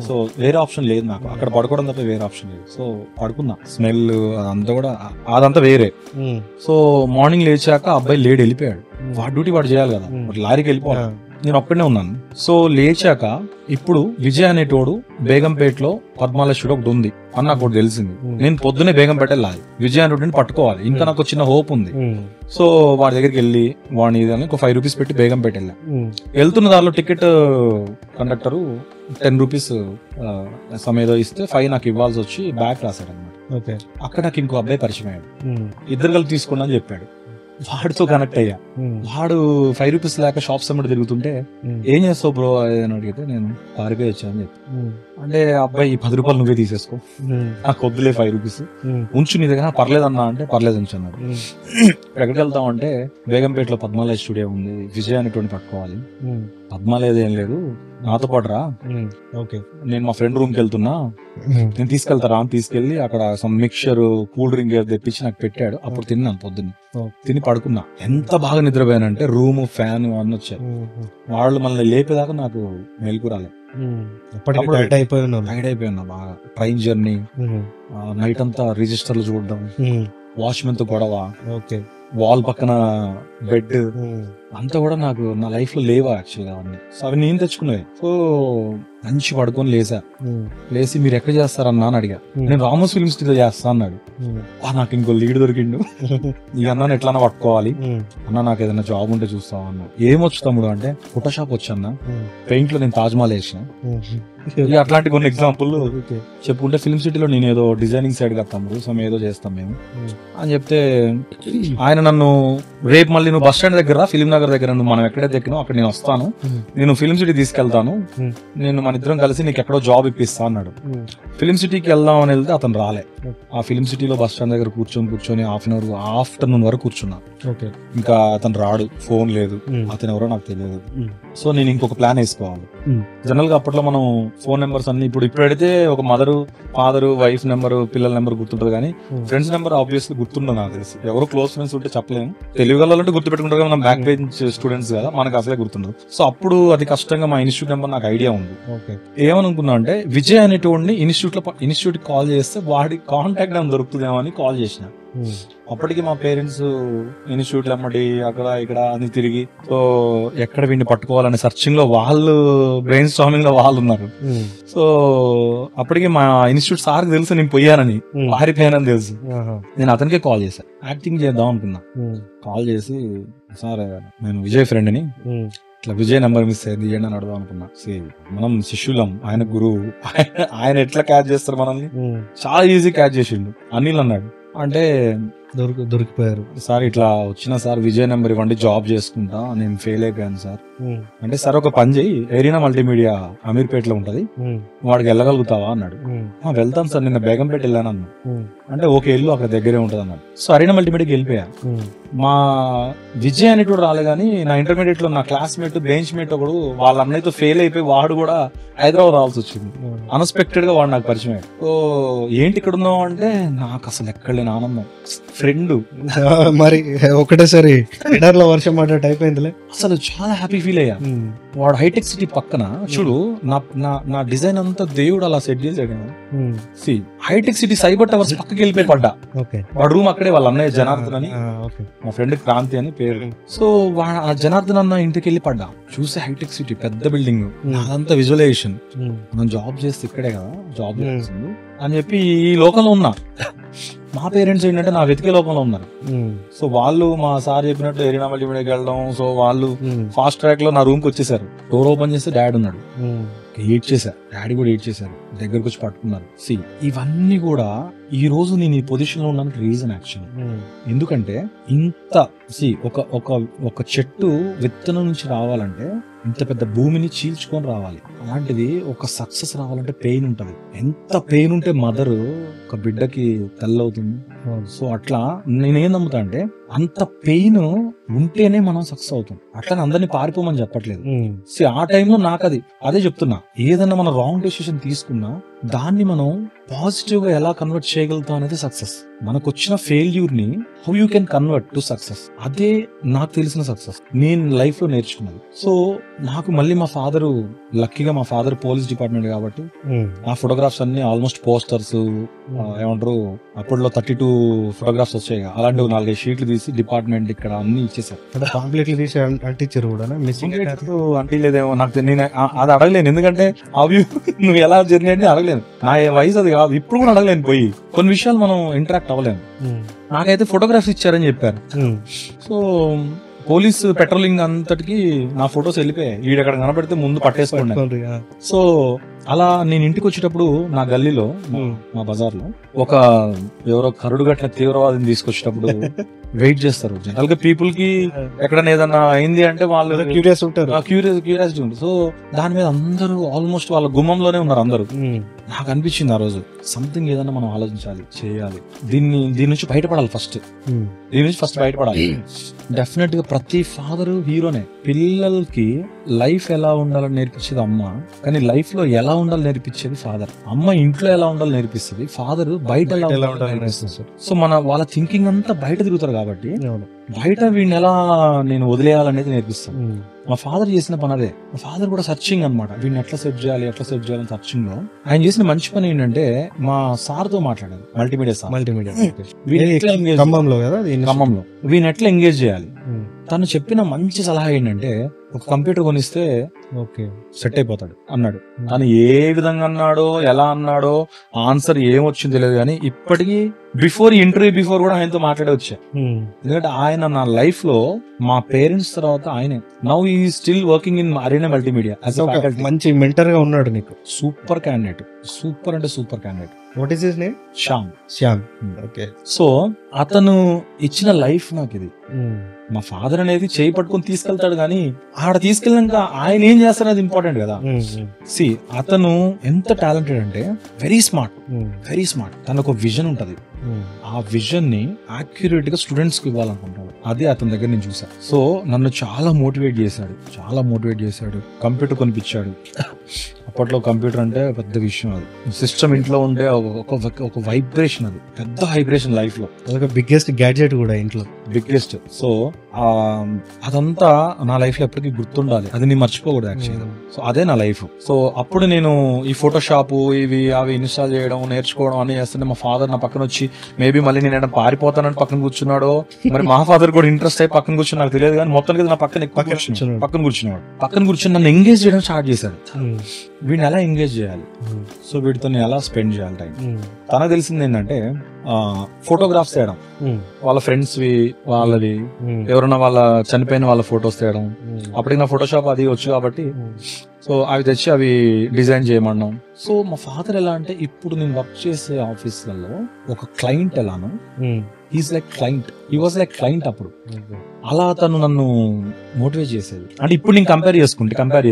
సో వేరే ఆప్షన్ లేదు నాకు, అక్కడ పడుకోవడం తప్ప వేరే ఆప్షన్ లేదు. సో పడుకున్నా. స్మెల్ అదంతా వేరే. సో మార్నింగ్ లేచాక అబ్బాయి లేడు, వెళ్ళిపోయాడు. వాడి డ్యూటీ వాడు చేయాలి కదా, లారీకి వెళ్ళిపోవాలి. నేను ఒక్కడనే ఉన్నాను. సో లేచాక ఇప్పుడు విజయ్ అనేటోడు బేగంపేటలో పద్మాలయ స్టూడియో ఒకటి ఉంది అని నాకు ఒకటి తెలిసింది. నేను పొద్దున్నే బేగంపేట వెళ్ళాలి, విజయ్ అనేటోడిని పట్టుకోవాలి. ఇంకా నాకు చిన్న హోప్ ఉంది. సో వాడి దగ్గరికి వెళ్ళి వాడిని ఒక 5 రూపీస్ పెట్టి బేగంపేట వెళ్ళా. వెళ్తున్న దానిలో టికెట్ కండక్టర్ 10 రూపీస్ సమేదో ఇస్తే 5 నాకు ఇవ్వాల్సి వచ్చి బ్యాగ్ రాశాడు అనమాట. అక్కడ నాకు ఇంకో అబ్బాయి పరిచయం అయ్యాడు. ఇద్దరు కలిపి తీసుకున్నా అని చెప్పాడు. వాడితో కనెక్ట్ అయ్యా. వాడు 5 రూపీస్ లేక షాప్స్ అమ్మడి తిరుగుతుంటే, ఏం చేస్తావు బ్రో అని అడిగితే, నేను పారిపోయి వచ్చాను అని చెప్పి. అంటే అబ్బాయి 10 రూపాయలు నువ్వే తీసేసుకో, నాకు వద్దులే 5 రూపీస్ ఉంచు నీ దగ్గర. పర్లేదన్నా అంటే పర్లేదు ఉంచు అన్నాడు. ఎక్కడికి వెళ్తాం అంటే, బేగంపేటలో పద్మాలయ స్టూడియో ఉంది, విజయ్ అనేటువంటి పట్టుకోవాలి. పద్మాలయది ఏం లేదు, నాతో పాటు రా. నేను మా ఫ్రెండ్ రూమ్ కి వెళ్తున్నా, నేను తీసుకెళ్తారా అని తీసుకెళ్లి అక్కడ సమ్ మిక్చర్ కూల్ డ్రింక్ తెప్పించి నాకు పెట్టాడు. అప్పుడు తిన్నాను. పొద్దున్న తిని పడుకున్నా. ఎంత బాగా నిద్రపోయానంటే, రూమ్ ఫ్యాన్ అన్నీ వచ్చాయి. వాళ్ళు మనల్ని లేపేదాకా నాకు మెలకు రాలేదు. టైర్డ్ అయిపోయినా బాగా. ట్రైన్ జర్నీ, నైట్ అంతా రిజిస్టర్లు చూడడం, వాచ్మెన్ తో గొడవ, వాల్ పక్కన బెడ్ అంతా కూడా నాకు నా లైఫ్ లో లేవా యాక్చువల్గా అవన్నీ. సో అవి నేను తెచ్చుకున్నాయి. సో మంచి పడుకొని లేచి మీరు ఎక్కడ చేస్తారన్నా అని అడిగా. నేను రామోస్ ఫిల్మ్ సిటీలో చేస్తా అన్నాడు. నాకు ఇంకో లీడ్ దొరికిండు. ఇక అన్నా ఎట్లా పట్టుకోవాలి అన్న, నాకు ఏదైనా జాబ్ ఉంటే చూస్తావా అన్నా. ఏమొచ్చు తమ్ముడు అంటే, ఫోటోషాప్ వచ్చన్నా, పెయింట్ లో నేను తాజ్మహల్ వేసిన. ఇక అట్లాంటి కొన్ని ఎగ్జాంపుల్ చెప్పుకుంటే, ఫిల్మ్ సిటీలో నేను ఏదో డిజైనింగ్ సైడ్ గా తమ్ముడు సో ఏదో చేస్తాం మేము అని చెప్తే, ఆయన నన్ను రేపు మళ్ళీ నువ్వు బస్ స్టాండ్ దగ్గర ఫిల్మ్ నగర్ దగ్గర మనం ఎక్కడైతే ఎక్కినావు అక్కడ నేను వస్తాను, నేను ఫిల్మ్ సిటీ తీసుకెళ్తాను, నేను మన ఇద్దరం కలిసి నీకు ఎక్కడో జాబ్ ఇప్పిస్తా అన్నాడు. ఫిల్మ్ సిటీకి వెళ్దాం అని వెళ్తే అతను రాలే. ఆ ఫిల్మ్ సిటీలో బస్ స్టాండ్ దగ్గర కూర్చొని హాఫ్ అన్ అవర్ ఆఫ్టర్నూన్ వరకు కూర్చున్నా. ఓకే. ఇంకా అతను రాడు, ఫోన్ లేదు, అతను ఎవరో నాకు తెలియదు. సో నేను ఇంకొక ప్లాన్ వేసుకోవాలి. జనరల్ గా అప్పట్లో మనం ఫోన్ నెంబర్స్ అన్ని ఇప్పుడు పెడితే ఒక మదర్, ఫాదర్, వైఫ్ నెంబర్, పిల్లల నెంబర్ గుర్తుంటది కానీ ఫ్రెండ్స్ నెంబర్ ఆబ్వియస్లీ గుర్తుండదు నాకు తెలిసి. ఎవరో క్లోజ్ ఫ్రెండ్స్ ఉంటే చెప్పలేము, తెలియగలంటే గుర్తు పెట్టుకుంటారు కదా, మనం బ్యాక్ పేజ్ స్టూడెంట్స్ కదా, మనకు అసలే గుర్తుండదు. సో అప్పుడు అది కష్టంగా మా ఇన్స్టిట్యూట్ నెంబర్ నాకు ఐడియా ఉంది. ఏమనుకున్నా అంటే విజయ్ అనేటోడిని ఇన్స్టిట్యూట్ కాల్ చేస్తే వాడి కాంటాక్ట్ నెంబర్ దొరుకుతుందేమో అని కాల్ చేసిన. అప్పటికి మా పేరెంట్స్ ఇన్స్టిట్యూట్ అమ్మటి అక్కడ ఇక్కడ అని తిరిగి సో ఎక్కడ వీడిని పట్టుకోవాలనే సర్చింగ్ లో వాళ్ళు, బ్రెయిన్ స్టార్మింగ్ లో వాళ్ళు ఉన్నారు. సో అప్పటికి మా ఇన్స్టిట్యూట్ సార్ తెలుసు నేను పోయానని, పారిపోయానని తెలుసు. నేను అతనికే కాల్ చేశాను, యాక్టింగ్ చేద్దాం అనుకున్నా. కాల్ చేసి సార్ నేను విజయ్ ఫ్రెండ్ అని, ఇట్లా విజయ్ నెంబర్ మిస్ అయింది ఏంటి అని అడదాం అనుకున్నా. మనం శిష్యులం, ఆయన గురువు, ఆయన ఎట్లా క్యాచ్ చేస్తారు మనల్ని, చాలా ఈజీ క్యాచ్ చేసిండు. అనిల్ అన్నాడు అంటే దొరికిపోయారు సార్, ఇట్లా వచ్చిన సార్ విజయ్ నెంబర్ ఇవ్వండి, జాబ్ చేసుకుంటా, నేను ఫెయిల్ అయిపోయాను సార్ అంటే, సార్ ఒక పని చెయ్యి, ఎరీనా మల్టీమీడియా అమీర్పేటలో ఉంటది, వాడికి వెళ్ళగలుగుతావా అన్నాడు. వెళ్తాను సార్, నిన్న బేగంపేట వెళ్ళాను అన్నాడు. అంటే ఓకే వెళ్ళు, అక్కడ దగ్గరే ఉంటది అన్నాడు. సో అరీనా మల్టీమీడియాకి వెళ్ళిపోయా. మా విజయ్ అనేటోడు రాలే కానీ నా ఇంటర్మీడియట్ లో నా క్లాస్మేట్, బెంచ్ మేట్ ఒకడు వాళ్ళ అన్నయ్యతో ఫెయిల్ అయిపోయి వాడు కూడా హైదరాబాద్ రావాల్సి వచ్చింది. అన్ఎక్స్పెక్టెడ్ గా వాడు నాకు పరిచయం అయ్యాడు. సో ఏంటి ఇక్కడ ఉన్నావు అంటే నాకు అసలు ఎక్కడ లేని ఆనందం. ఫ్రెండ్ మరి ఒకటేసారి లో వర్షం పడ్డట్టు అయిపోయిందిలే. అసలు చాలా హ్యాపీ ఫీల్ అయ్యా. వాడు హైటెక్ సిటీ పక్కన చూడు, నా డిజైన్ అంతా దేవుడు అలా సెట్ చేసాడు. హైటెక్ సిటీ సైబర్ టవర్స్ పక్కకి వెళ్ళిపోయి పడ్డా. వాడు రూమ్ అక్కడే, వాళ్ళ అన్నయ్య జనార్దన్ అని, మా ఫ్రెండ్ క్రాంతి అని పేరు. సో జనార్దన్ అన్న ఇంటికి వెళ్ళి పడ్డా. చూస్తే హైటెక్ సిటీ పెద్ద బిల్డింగ్, అదంతా విజువలైజేషన్. మనం జాబ్ చేస్తే ఇక్కడే కదా జాబ్ చేస్తుంది అని చెప్పి ఈ లోకంలో ఉన్నా. మా పేరెంట్స్ ఏంటంటే నా వెతికే లోకంలో ఉన్నారు. సో వాళ్ళు మా సార్ చెప్పినట్టు ఎరీనా మల్టీమీడియాకి వెళ్ళడం. సో వాళ్ళు ఫాస్ట్ ట్రాక్ లో నా రూమ్ కి వచ్చేసారు. డోర్ ఓపెన్ చేస్తే డాడీ ఉన్నాడు. ఎయిట్ చేశారు, డాడీ కూడా ఎయిట్ చేశారు, దగ్గరకు వచ్చి పట్టుకున్నారు. ఇవన్నీ కూడా ఈ రోజు నేను ఈ పొజిషన్ లో ఉన్నానికి రీజన్ యాక్చువల్. ఎందుకంటే ఇంత ఒక చెట్టు విత్తనం నుంచి రావాలంటే ఇంత పెద్ద భూమిని చీల్చుకొని రావాలి. అలాంటిది ఒక సక్సెస్ రావాలంటే పెయిన్ ఉంటది. ఎంత పెయిన్ ఉంటే మదర్ ఒక బిడ్డకి తెల్లవుతుంది. సో అట్లా నేనేం నమ్ముతా అంటే అంత పెయిన్ ఉంటేనే మనం సక్సెస్ అవుతాం. అట్లా అందరినీ పారిపోమని చెప్పట్లేదు. ఆ టైంలో నాకు అదే చెప్తున్నా, ఏదన్నా మనం రాంగ్ డెసిషన్ తీసుకున్నా దాన్ని మనం పాజిటివ్ గా ఎలా కన్వర్ట్ చేయగలుగుతాం అనేది సక్సెస్. మనకు వచ్చిన ఫెయిల్యూర్ ని how you can convert to success, అదే నాకు తెలిసిన సక్సెస్, నేను లైఫ్ లో నేర్చుకున్నది. సో నాకు మళ్ళీ మా ఫాదర్, లక్కీగా మా ఫాదర్ పోలీస్ డిపార్ట్మెంట్ కాబట్టి ఆ ఫోటోగ్రాఫ్స్ అన్ని ఆల్మోస్ట్ పోస్టర్స్ ఏమంటారు అప్పట్లో 32 ఫోటోగ్రాఫ్స్ వచ్చాయి. అలాంటి 4 షీట్లు తీసి డిపార్ట్మెంట్ ఇక్కడ అన్ని ఇచ్చేసారు. కంప్లీట్లీ తీసి అంటించారు కూడా. అంటిలేదేమో నాకు, నేను అది అడగలేను. ఎందుకంటే అవి నువ్వు ఎలా జర్నీ అంటే అడగలేను. నా వయసు అది కాదు, ఇప్పుడు కూడా అడగలేను. పోయి కొన్ని విషయాలు మనం ఇంటరాక్ట్ అవ్వలేము. నాకైతే ఫోటోగ్రాఫ్స్ ఇచ్చారని చెప్పారు. సో పోలీస్ పెట్రోలింగ్ అంతటికి నా ఫొటోస్ వెళ్ళిపోయాయి. వీడెక్కడ కనపడితే ముందు పట్టేసుకోండి. సో అలా నేను ఇంటికి వచ్చేటప్పుడు నా గల్లీలో, మా బజార్ లో ఒక ఎవరో కరుడు గట్టిన తీవ్రవాదిని తీసుకొచ్చేటప్పుడు వెయిట్ చేస్తారు. జనరల్ గా పీపుల్ కి ఎక్కడైనా ఏదన్నా అయింది అంటే వాళ్ళు క్యూరియస్ ఉంటారు, క్యూరియాసిటీ ఉంటుంది. సో దాని మీద అందరూ ఆల్మోస్ట్ వాళ్ళ గుమ్మంలోనే ఉన్నారు అందరూ. నాకు అనిపించింది ఆ రోజు సంథింగ్ ఏదన్నా మనం ఆలోచించాలి, చేయాలి, దీని నుంచి బయటపడాలి. దీని నుంచి ఫస్ట్ బయటపడాలి. డెఫినెట్ గా ప్రతి ఫాదర్ హీరోనే. పిల్లలకి లైఫ్ ఎలా ఉండాలని నేర్పించేది అమ్మ, కానీ లైఫ్ లో ఎలా ఉండాలి నేర్పించేది ఫాదర్. అమ్మ ఇంట్లో ఎలా ఉండాలి నేర్పిస్తుంది, ఫాదర్ బయట ఎలా ఉండాలి నేర్పిస్తుంది. సో వాళ్ళ థింకింగ్ అంతా బయట తిరుగుతారు కాబట్టి బయట వీడిని ఎలా నేను వదిలేయాలనేది నేర్పిస్తాను. మా ఫాదర్ చేసిన పని అదే. మా ఫాదర్ కూడా సర్చింగ్ అనమాట, వీడిని ఎట్లా సెట్ చేయాలి సర్చింగ్ లో. ఆయన చేసిన మంచి పని ఏంటంటే మా సార్ తో మాట్లాడారు, మల్టీమీడియా ఖమ్మంలో వీడిని ఎట్లా ఎంగేజ్ చేయాలి. తను చెప్పిన మంచి సలహా ఏంటంటే ఒక కంప్యూటర్ కొనిస్తే ఓకే సెట్ అయిపోతాడు అన్నాడు. తను ఏ విధంగా అన్నాడో, ఎలా అన్నాడో, ఆన్సర్ ఏమొచ్చిందో తెలియదు, కానీ ఇప్పటికీ ఇంటర్వ్యూ కూడా ఆయనతో మాట్లాడే వచ్చా. ఎందుకంటే ఆయన నా లైఫ్ లో మా పేరెంట్స్ తర్వాత ఆయనే. Now he still working in Arena Multimedia. మంచి మెంటర్ గా ఉన్నాడు నీకు. సూపర్ క్యాండిడేట్, సూపర్ అంటే super candidate. What is his name? Shyam. Okay. So అతను ఇచ్చిన లైఫ్ నాకు ఇది. మా ఫాదర్ అనేది చేయి పట్టుకుని తీసుకెళ్తాడు, కానీ ఆడ తీసుకెళ్ళాక ఆయన ఏం చేస్తారనేది ఇంపార్టెంట్ కదా. అతను ఎంత టాలెంటెడ్ అంటే వెరీ స్మార్ట్. తనకు విజన్ ఉంటది. ఆ విజన్ ని యాక్యురేట్ గా స్టూడెంట్స్ కి ఇవ్వాలనుకుంటాడు. అది అతని దగ్గర నేను చూసాను. సో నన్ను చాలా మోటివేట్ చేశాడు. కంప్యూటర్ కొనిపించాడు. అప్పట్లో కంప్యూటర్ అంటే పెద్ద విషయం. అది సిస్టమ్ ఇంట్లో ఉంటే ఒక వైబ్రేషన్, అది పెద్ద వైబ్రేషన్ లైఫ్ లో. అదొక బిగ్గెస్ట్ గ్యాడ్జెట్ కూడా ఇంట్లో, బిగ్గెస్ట్. సో అదంతా నా లైఫ్ లో ఎప్పటికీ గుర్తుండాలి, అది నేను మర్చిపోకూడదు యాక్చువల్గా. సో అదే నా లైఫ్. సో అప్పుడు నేను ఈ ఫోటోషాప్ ఇవి అవి ఇన్స్టాల్ చేయడం, నేర్చుకోవడం అన్ని చేస్తుంటే మా ఫాదర్ నా పక్కన వచ్చి, మేబీ మళ్ళీ నేను పారిపోతానని పక్కన కూర్చున్నాడో, మరి మా ఫాదర్ కూడా ఇంట్రెస్ట్ అయ్యి పక్కన కూర్చుని నాకు తెలియదు, కానీ మొత్తానికి నా పక్కన పక్కన కూర్చుని నన్ను ఎంగేజ్ చేయడం స్టార్ట్ చేశాడు. వీడిని ఎలా ఎంగేజ్ చేయాలి, సో వీటితో నేను ఎలా స్పెండ్ చేయాలి టైం. తనకు తెలిసింది ఏంటంటే ఫోటోగ్రాఫ్స్ చేయడం, వాళ్ళ ఫ్రెండ్స్ వి వాళ్ళవి ఎవరైనా వాళ్ళ చనిపోయిన వాళ్ళ ఫొటోస్ తీయడం. అప్పటికి నా ఫోటోషాప్ అది వచ్చు కాబట్టి సో అవి తెచ్చి అవి డిజైన్ చేయమన్నాం. సో మా ఫాదర్ ఎలా అంటే, ఇప్పుడు నేను వర్క్ చేసే ఆఫీస్లలో ఒక క్లయింట్ ఎలాను, he's like client, he was like client అప్పుడు. అలా తను నన్ను మోటివేట్ చేసేది. అంటే ఇప్పుడు నేను కంపేర్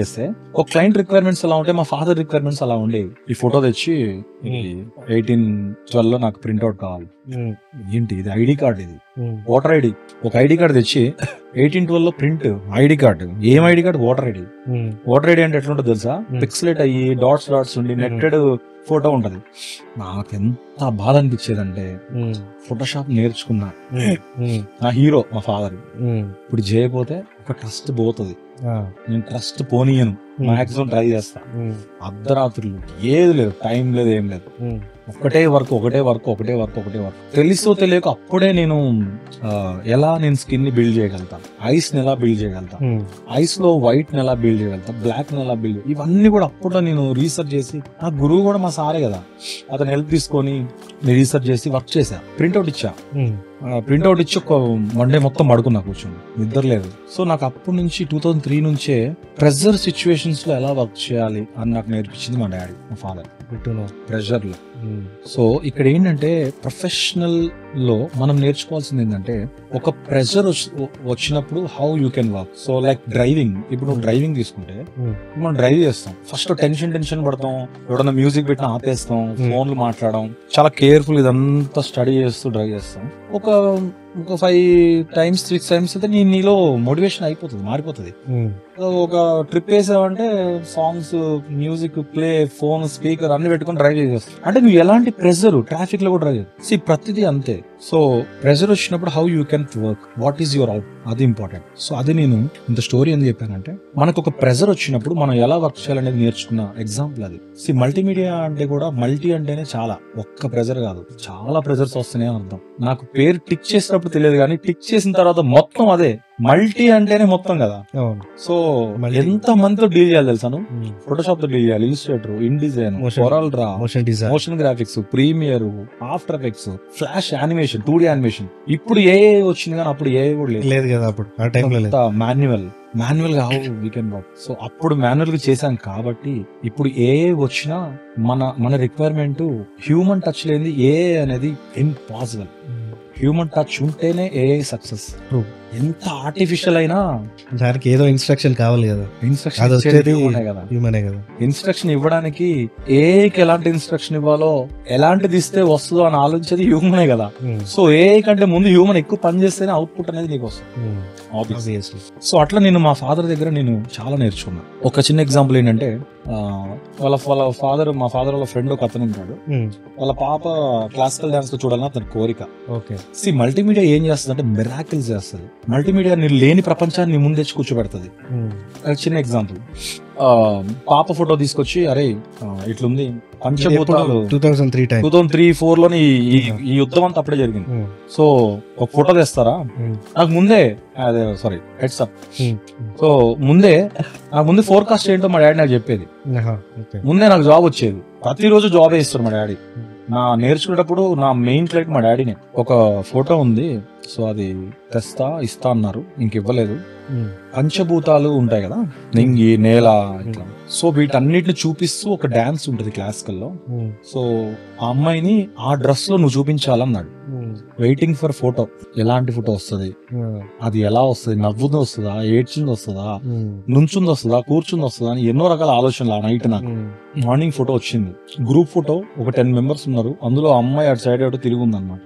చేస్తే ఒక క్లయింట్ రిక్వైర్మెంట్స్ ఎలా ఉంటే మా ఫాదర్ రిక్వైర్మెంట్స్ అలా ఉండేవి. ఈ ఫోటో తెచ్చి 1812 లో నాకు ప్రింట్అవుట్ కావాలి. ఏంటి ఇది, ఐడి కార్డ్, ఇది ఓటర్ ఐడి. ఒక ఐడి కార్డ్ తెచ్చి 1812 లో ప్రింట్ ఐడి కార్డు. ఏం ID card? Voter ID. Voter ID అంటే ఎట్లుంటుంది తెలుసా? పిక్సలేట్ అయ్యి డాట్స్ ఉండి నెట్టెడ్ ఫోటో ఉంటది. నాకెంత బాధ అనిపించేదంటే, ఫోటోషాప్ నేర్చుకున్నా, నా హీరో మా ఫాదర్, ఇప్పుడు చేయకపోతే ఒక ట్రస్ట్ పోతుంది. నేను ట్రస్ట్ పోనీయను, మాక్సిమం ట్రై చేస్తా. అర్ధరాత్రులు ఏది లేదు, టైం లేదు, ఏం లేదు, ఒకటే వర్క్. తెలుసో తెలియక అప్పుడే నేను ఎలా నేను స్కిన్ ని బిల్డ్ చేయగలుగుతాను, ఐస్ ని ఎలా బిల్డ్ చేయగలుగుతాను, ఐస్ లో వైట్ ని ఎలా బిల్డ్ చేయగలుగుతాను, బ్లాక్ ని ఎలా బిల్డ్, ఇవన్నీ కూడా అప్పుడు నేను రీసెర్చ్ చేసి, నా గురువు కూడా మా సారే కదా, అతను హెల్ప్ తీసుకొని రీసెర్చ్ చేసి వర్క్ చేశా. ప్రింట్అవుట్ ఇచ్చి ఒక మండే మొత్తం పడుకున్నా కూర్చొని, నిద్ర లేదు. సో నాకు అప్పటి నుంచి 2003 నుంచే ప్రెజర్ సిచ్యువేషన్స్ లో ఎలా వర్క్ చేయాలి అని నాకు నేర్పించింది మా డాడీ, మా ఫాదర్. ప్రెషర్ లో. సో ఇక్కడ ఏంటంటే, ప్రొఫెషనల్ లో మనం నేర్చుకోవాల్సింది ఏంటంటే, ఒక ప్రెషర్ వచ్చినప్పుడు how you can work. So like driving, ఇప్పుడు నువ్వు డ్రైవింగ్ తీసుకుంటే మనం డ్రైవ్ చేస్తాం, ఫస్ట్ టెన్షన్ పడతాం, ఎవడన్నా మ్యూజిక్ పెట్టినా ఆపేస్తాం, ఫోన్లు మాట్లాడడం, చాలా కేర్ఫుల్ ఇదంతా స్టడీ చేస్తూ డ్రైవ్ చేస్తాం. ఒక 5 times 6 times అయితే నీలో మోటివేషన్ అయిపోతుంది, మారిపోతుంది. ఒక ట్రిప్ వేసావంటే songs, music play, phone, speaker అన్ని పెట్టుకుని డ్రైవ్ చేసేస్తాం. అంటే నువ్వు ఎలాంటి ప్రెషర్, ట్రాఫిక్ లో కూడా డ్రైవ్ చేస్తావు, ప్రతిదీ అంతే. సో ప్రెషర్ వచ్చినప్పుడు how you can work, what is your out, అది ఇంపార్టెంట్. సో అది నేను ఇంత స్టోరీ ఎందుకు చెప్పానంటే, మనకు ఒక ప్రెషర్ వచ్చినప్పుడు మనం ఎలా వర్క్ చేయాలనేది నేర్చుకున్న ఎగ్జాంపుల్ అది. మల్టీమీడియా అంటే కూడా, మల్టీ అంటేనే చాలా, ఒక్క ప్రెషర్ కాదు, చాలా ప్రెషర్స్ వస్తున్నాయి అర్థం. నాకు పేరు టిక్ చేసినప్పుడు తెలియదు, కానీ టిక్ చేసిన తర్వాత మొత్తం అదే, మల్టీ అంటేనే మొత్తం కదా. సో ఎంత మందితో డీల్ చేయాలి తెలుసాను? ఫోటోషాప్ తో డీల్ చేయాలి, Illustrator, InDesign, Corel Draw, motion graphics, Premiere, After Effects, Flash animation, 2D animation. ఇప్పుడు ఏఐ వచ్చింది, కానీ అప్పుడు ఏఐ కూడా లేదు కదా. అప్పుడు ఆ టైంలో మాన్యువల్ గా how we can work. So అప్పుడు మాన్యువల్ గా చేశాం కాబట్టి, ఇప్పుడు ఏఐ వచ్చినా మన రిక్వైర్మెంట్ హ్యూమన్ టచ్ లేని ఏఐ అనేది ఇంపాసిబుల్. హ్యూమన్ టచ్ ఉంటేనే ఏఐ సక్సెస్. ఎంత ఆర్టిఫిషియల్ అయినా దానికి ఏదో ఇన్స్ట్రక్షన్ కావాలి కదా. ఇన్స్ట్రక్షన్ ఇవ్వడానికి ఏఐకి ఎలాంటి ఇన్స్ట్రక్షన్ ఇవ్వాలో, ఎలాంటిది ఇస్తే వస్తుందో అని ఆలోచించేది హ్యూమనే కదా. సో ఏఐ కంటే ముందు హ్యూమన్ ఎక్కువ పని చేస్తేనే అవుట్పుట్ అనేది నీకు వస్తుంది. సో అట్లా నేను మా ఫాదర్ దగ్గర నేను చాలా నేర్చుకున్నా. ఒక చిన్న ఎగ్జాంపుల్ ఏంటంటే, మా ఫాదర్ వాళ్ళ ఫ్రెండ్ ఒక అతను ఉంటాడు, వాళ్ళ పాప క్లాసికల్ డాన్స్ లో చూడాలని అతని కోరిక. మల్టీమీడియా ఏం చేస్తుంది అంటే మిరాకిల్స్ చేస్తుంది. మల్టీమీడియా నీ లేని ప్రపంచాన్ని నీ ముందు తెచ్చి కూర్చోబెడుతుంది. చిన్న ఎగ్జాంపుల్, పాప ఫోటో తీసుకొచ్చి, అరే ఇట్లుంది, పంచభూతాలు 2003-4 లోని ఈ యుద్ధం అంతా అప్పుడే జరిగింది. సో ఒక ఫోటో తెస్తారా? నాకు ముందే హెడ్సప్. సో నాకు ముందే ఫోర్కాస్ట్ ఏంటో మా డాడీ నాకు చెప్పేది. ముందే నాకు జాబ్ వచ్చేది, ప్రతిరోజు జాబ్ వేస్తాడు మా డాడీ. నా నేర్చుకునేటప్పుడు నా మెయిన్ క్లయింట్ మా డాడీనే. ఒక ఫోటో ఉంది, సో అది ఇస్తా అన్నారు, ఇంకివ్వలేదు. పంచభూతాలు ఉంటాయి కదా, నింగి, నేల, ఇట్లా. సో వీటన్నిటిని చూపిస్తూ ఒక డాన్స్ ఉంటుంది క్లాసికల్ లో. సో ఆ అమ్మాయిని ఆ డ్రెస్ లో నువ్వు చూపించాలన్నాడు. Waiting for photo. ఎలాంటి ఫోటో వస్తుంది, అది ఎలా వస్తుంది, నవ్వుంది వస్తుందా, ఏడ్చింది వస్తుందా, నుంచుంది వస్తుందా, కూర్చుంది వస్తుందా అని ఎన్నో రకాల ఆలోచనలు. ఆ నైట్ నాకు మార్నింగ్ ఫోటో వచ్చింది, గ్రూప్ ఫోటో, ఒక 10 members ఉన్నారు, అందులో అమ్మాయి అటు సైడ్ అటు తిరిగి ఉంది అనమాట.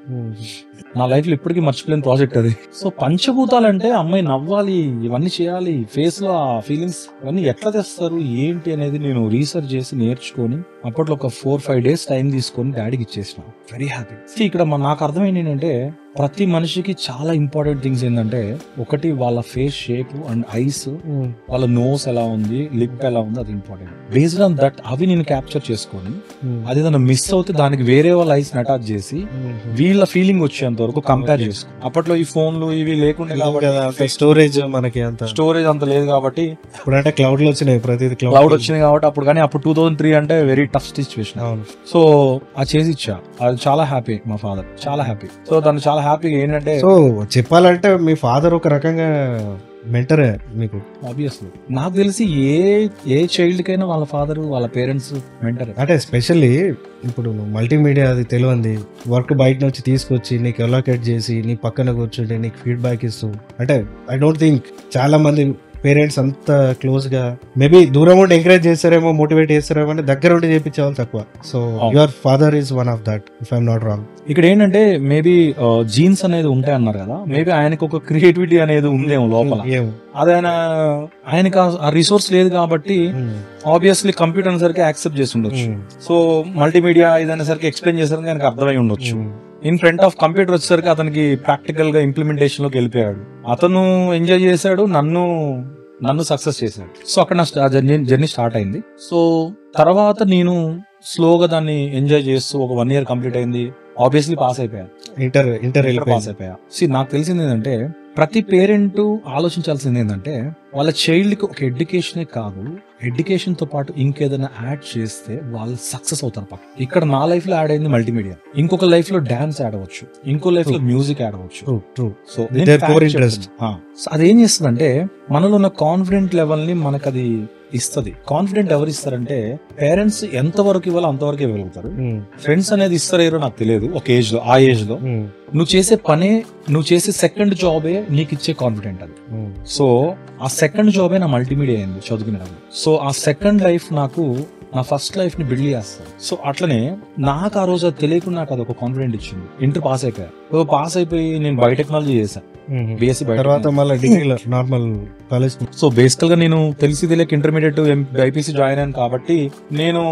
నా లైఫ్ లో ఇప్పటికీ మర్చిపోలేని ప్రాజెక్ట్ అది. సో పంచభూతాలంటే అమ్మాయి నవ్వాలి, ఇవన్నీ చేయాలి, ఫేస్ లో ఆ ఫీలింగ్స్ ఇవన్నీ ఎట్లా తెస్తారు ఏంటి అనేది నేను రీసెర్చ్ చేసి నేర్చుకొని అప్పట్లో ఒక 4-5 days టైం తీసుకొని డాడీకి ఇచ్చేసిన. Very happy. ఇక్కడ నాకు అర్థమైంది ఏంటంటే ప్రతి మనిషికి చాలా ఇంపార్టెంట్ థింగ్స్ ఏంటంటే, ఒకటి వాళ్ళ ఫేస్ షేప్ అండ్ ఐస్, వాళ్ళ నోస్ ఎలా ఉంది, లిప్ ఎలా ఉంది, అది ఇంపార్టెంట్. బేస్డ్ ఆన్ దట్ అవి నేను క్యాప్చర్ చేసుకొని అది ఏదైనా మిస్ అవుతే దానికి వేరే వాళ్ళ ఐస్ అటాచ్ చేసి వీళ్ళ ఫీలింగ్ వచ్చేంత వరకు కంపేర్ చేసుకో. అప్పట్లో ఈ ఫోన్లు ఇవి లేకుండా స్టోరేజ్ మనకి స్టోరేజ్ అంత లేదు కాబట్టి, ఇప్పుడంటే క్లౌడ్ లో వచ్చినాయి, ప్రతిదీ క్లౌడ్ వచ్చింది కాబట్టి అప్పుడు. కానీ అప్పుడు 2003 అంటే వెరీ టఫ్ సిచ్యువేషన్. సో అది చేసి ఇచ్చా, అది చాలా హ్యాపీ. మా ఫాదర్ చాలా హ్యాపీ. సో దాన్ని చాలా హ్యాపీగా ఏంటంటే, సో చెప్పాలంటే మీ ఫాదర్ ఒక రకంగా మెంటరే మీకు. ఆబ్వియస్లీ నాకు తెలిసి ఏ చైల్డ్ కైనా వాళ్ళ ఫాదర్ వాళ్ళ పేరెంట్స్ మెంటరే. అంటే ఎస్పెషల్లీ ఇప్పుడు మల్టీమీడియా అది తెలియంది, వర్క్ బయట నుంచి తీసుకొచ్చి నీకు ఎలాకేట్ చేసి నీ పక్కన కూర్చుంటే నీకు ఫీడ్బ్యాక్ ఇస్తూ, అంటే ఐ డోంట్ థింక్ చాలా మంది పేరెంట్స్ అంత క్లోజ్ గా, మేబీ దూరం ఉండి ఎంకరేజ్ చేస్తారేమో, మోటివేట్ చేస్తారేమో, అంటే దగ్గర ఉండి చేయించే వాళ్ళు తక్కువ. So your father is one of that, if I'm not wrong. ఇక్కడ ఏంటంటే మేబీ జీన్స్ అనేది ఉంటాయి అన్నారు కదా, మేబీ ఆయనకు ఒక క్రియేటివిటీ అనేది ఉందేమో లోపల. అది ఆయనకి ఆ రిసోర్స్ లేదు కాబట్టి ఆబ్వియస్లీ కంప్యూటర్ సరికి యాక్సెప్ట్ చేసి ఉండొచ్చు. సో మల్టీమీడియా ఇదైనా సరికి ఎక్స్ప్లెయిన్ చేసరికి ఆయనకు అర్థమై ఉండొచ్చు. ఇన్ ఫ్రంట్ ఆఫ్ కంప్యూటర్ వచ్చేసరికి అతనికి ప్రాక్టికల్ గా ఇంప్లిమెంటేషన్ లోకి వెళ్ళిపోయాడు. అతను ఎంజాయ్ చేశాడు, నన్ను సక్సెస్ చేశాడు. సో అక్కడ నా జర్నీ స్టార్ట్ అయింది. సో తర్వాత నేను స్లోగా దాన్ని ఎంజాయ్ చేస్తూ ఒక 1 year కంప్లీట్ అయింది. ఆబ్వియస్లీ పాస్ అయిపోయాను, ఇంటర్ పాస్ అయిపోయా. నాకు తెలిసింది ఏంటంటే, ప్రతి పేరెంట్ ఆలోచించాల్సింది ఏంటంటే, వాళ్ళ చైల్డ్ కి ఒక ఎడ్యుకేషనే కాదు, ఎడ్యుకేషన్ తో పాటు ఇంకేదైనా యాడ్ చేస్తే వాళ్ళు సక్సెస్ అవుతారు. ఇక్కడ నా లైఫ్ లో యాడ్ అయింది మల్టీమీడియా, ఇంకొక లైఫ్ లో డాన్స్ యాడ్ అవ్వచ్చు, ఇంకో లైఫ్ లో మ్యూజిక్ యాడ్ అవ్వచ్చు. సో అదేం చేస్తుంది అంటే, మనలో ఉన్న కాన్ఫిడెంట్ లెవెల్ ని మనకు అది ఇస్తుంది. కాన్ఫిడెంట్ ఎవరు ఇస్తారంటే, పేరెంట్స్ ఎంత వరకు ఇవ్వాలో అంతవరకు ఇవ్వగలుగుతారు. ఫ్రెండ్స్ అనేది ఇస్తారో నాకు తెలియదు. ఒక ఏజ్ లో, ఆ ఏజ్ లో నువ్వు చేసే పనే, నువ్వు చేసే సెకండ్ జాబే నీకు ఇచ్చే కాన్ఫిడెంట్ అది. సో ఆ సెకండ్ జాబే నా మల్టీమీడియా అయింది చదువుకునేది. సో ఆ సెకండ్ లైఫ్ నాకు నా ఫస్ట్ లైఫ్ ని బిల్డ్ చేస్తాను. సో అట్లనే నాకు ఆ రోజు తెలియకుండా నాకు అది ఒక కాన్ఫిడెంట్ ఇచ్చింది. ఇంటర్ పాస్ అయిపోయా. పాస్ అయిపోయి నేను బయోటెక్నాలజీ చేశాను, బీఎస్సీ. తర్వాత మళ్ళీ డిగ్రీలో నార్మల్ కాలేజ్. సో బేసికల్ గా నేను తెలిసి తెలియక ఇంటర్మీడియట్ బైపీసీ జాయిన్ అయ్యాను కాబట్టి నేను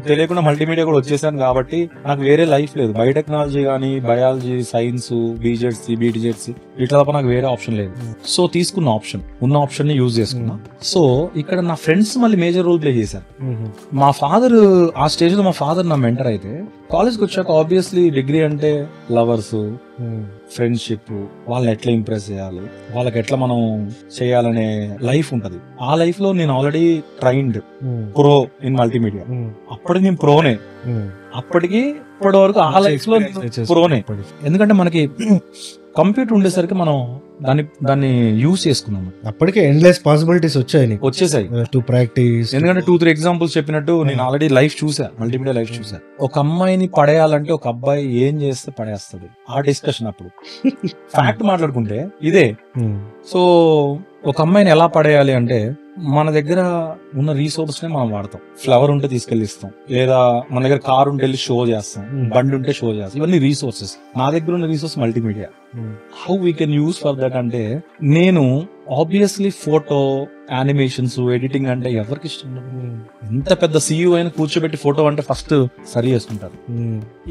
తెలియకుండా మల్టీమీడియా కూడా వచ్చేసాను కాబట్టి నాకు వేరే లైఫ్ లేదు. బయోటెక్నాలజీ కానీ, బయాలజీ, సైన్స్, బీజెడ్సీ, బీటీజెడ్సీ ఇట్లా తప్ప నాకు వేరే ఆప్షన్ లేదు. సో తీసుకున్న ఆప్షన్, ఉన్న ఆప్షన్ ని యూజ్ చేసుకున్నా. సో ఇక్కడ నా ఫ్రెండ్స్ మళ్ళీ మేజర్ రోల్ ప్లే చేశారు. మా ఫాదర్ ఆ స్టేజ్ లో, మా ఫాదర్ నా మెంటర్ అయితే, కాలేజ్కి వచ్చాక ఆబ్వియస్లీ డిగ్రీ అంటే లవర్స్, ఫ్రెండ్షిప్, వాళ్ళని ఎట్లా ఇంప్రెస్ చేయాలి, వాళ్ళకి ఎట్లా మనం చేయాలనే లైఫ్ ఉంటది. ఆ లైఫ్ లో నేను already trained pro in multimedia. అప్పటికి నేను ప్రోనే, అప్పటికి ఇప్పటి వరకు ఆ లైఫ్ లో ప్రోనే. ఎందుకంటే మనకి కంప్యూటర్ ఉండేసరికి మనం దాన్ని యూజ్ చేసుకున్నాము. అప్పటికే ఎండ్లెస్ పాసిబిలిటీస్ వచ్చేసాయి టు ప్రాక్టీస్. ఎందుకంటే 2-3 ఎగ్జాంపుల్స్ చెప్పినట్టు నేను ఆల్రెడీ లైఫ్ చూసా, మల్టీమీడియా లైఫ్ చూసా. ఒక అమ్మాయిని పడేయాలంటే ఒక అబ్బాయి ఏం చేస్తే పడేస్తాడు, ఆ డిస్కషన్ అప్పుడు. ఫ్యాక్ట్ మాట్లాడుకుంటే ఇదే. సో ఒక అమ్మాయిని ఎలా పడేయాలి అంటే, మన దగ్గర ఉన్న రీసోర్స్ నే మనం వాడతాం. ఫ్లవర్ ఉంటే తీసుకెళ్లి ఇస్తాం, లేదా మన దగ్గర కార్ ఉంటే వెళ్ళి షో చేస్తాం, బండి ఉంటే షో చేస్తాం. ఇవన్నీ రీసోర్సెస్. నా దగ్గర ఉన్న resource multimedia. How we can use for that అంటే, నేను ఆబ్వియస్లీ ఫోటో, యానిమేషన్స్, ఎడిటింగ్ అంటే ఎవరికి ఇష్టం ఉండదు. ఎంత పెద్ద సీఈఓ అయినా కూర్చోబెట్టి ఫోటో అంటే ఫస్ట్ సరి చేసుకుంటారు.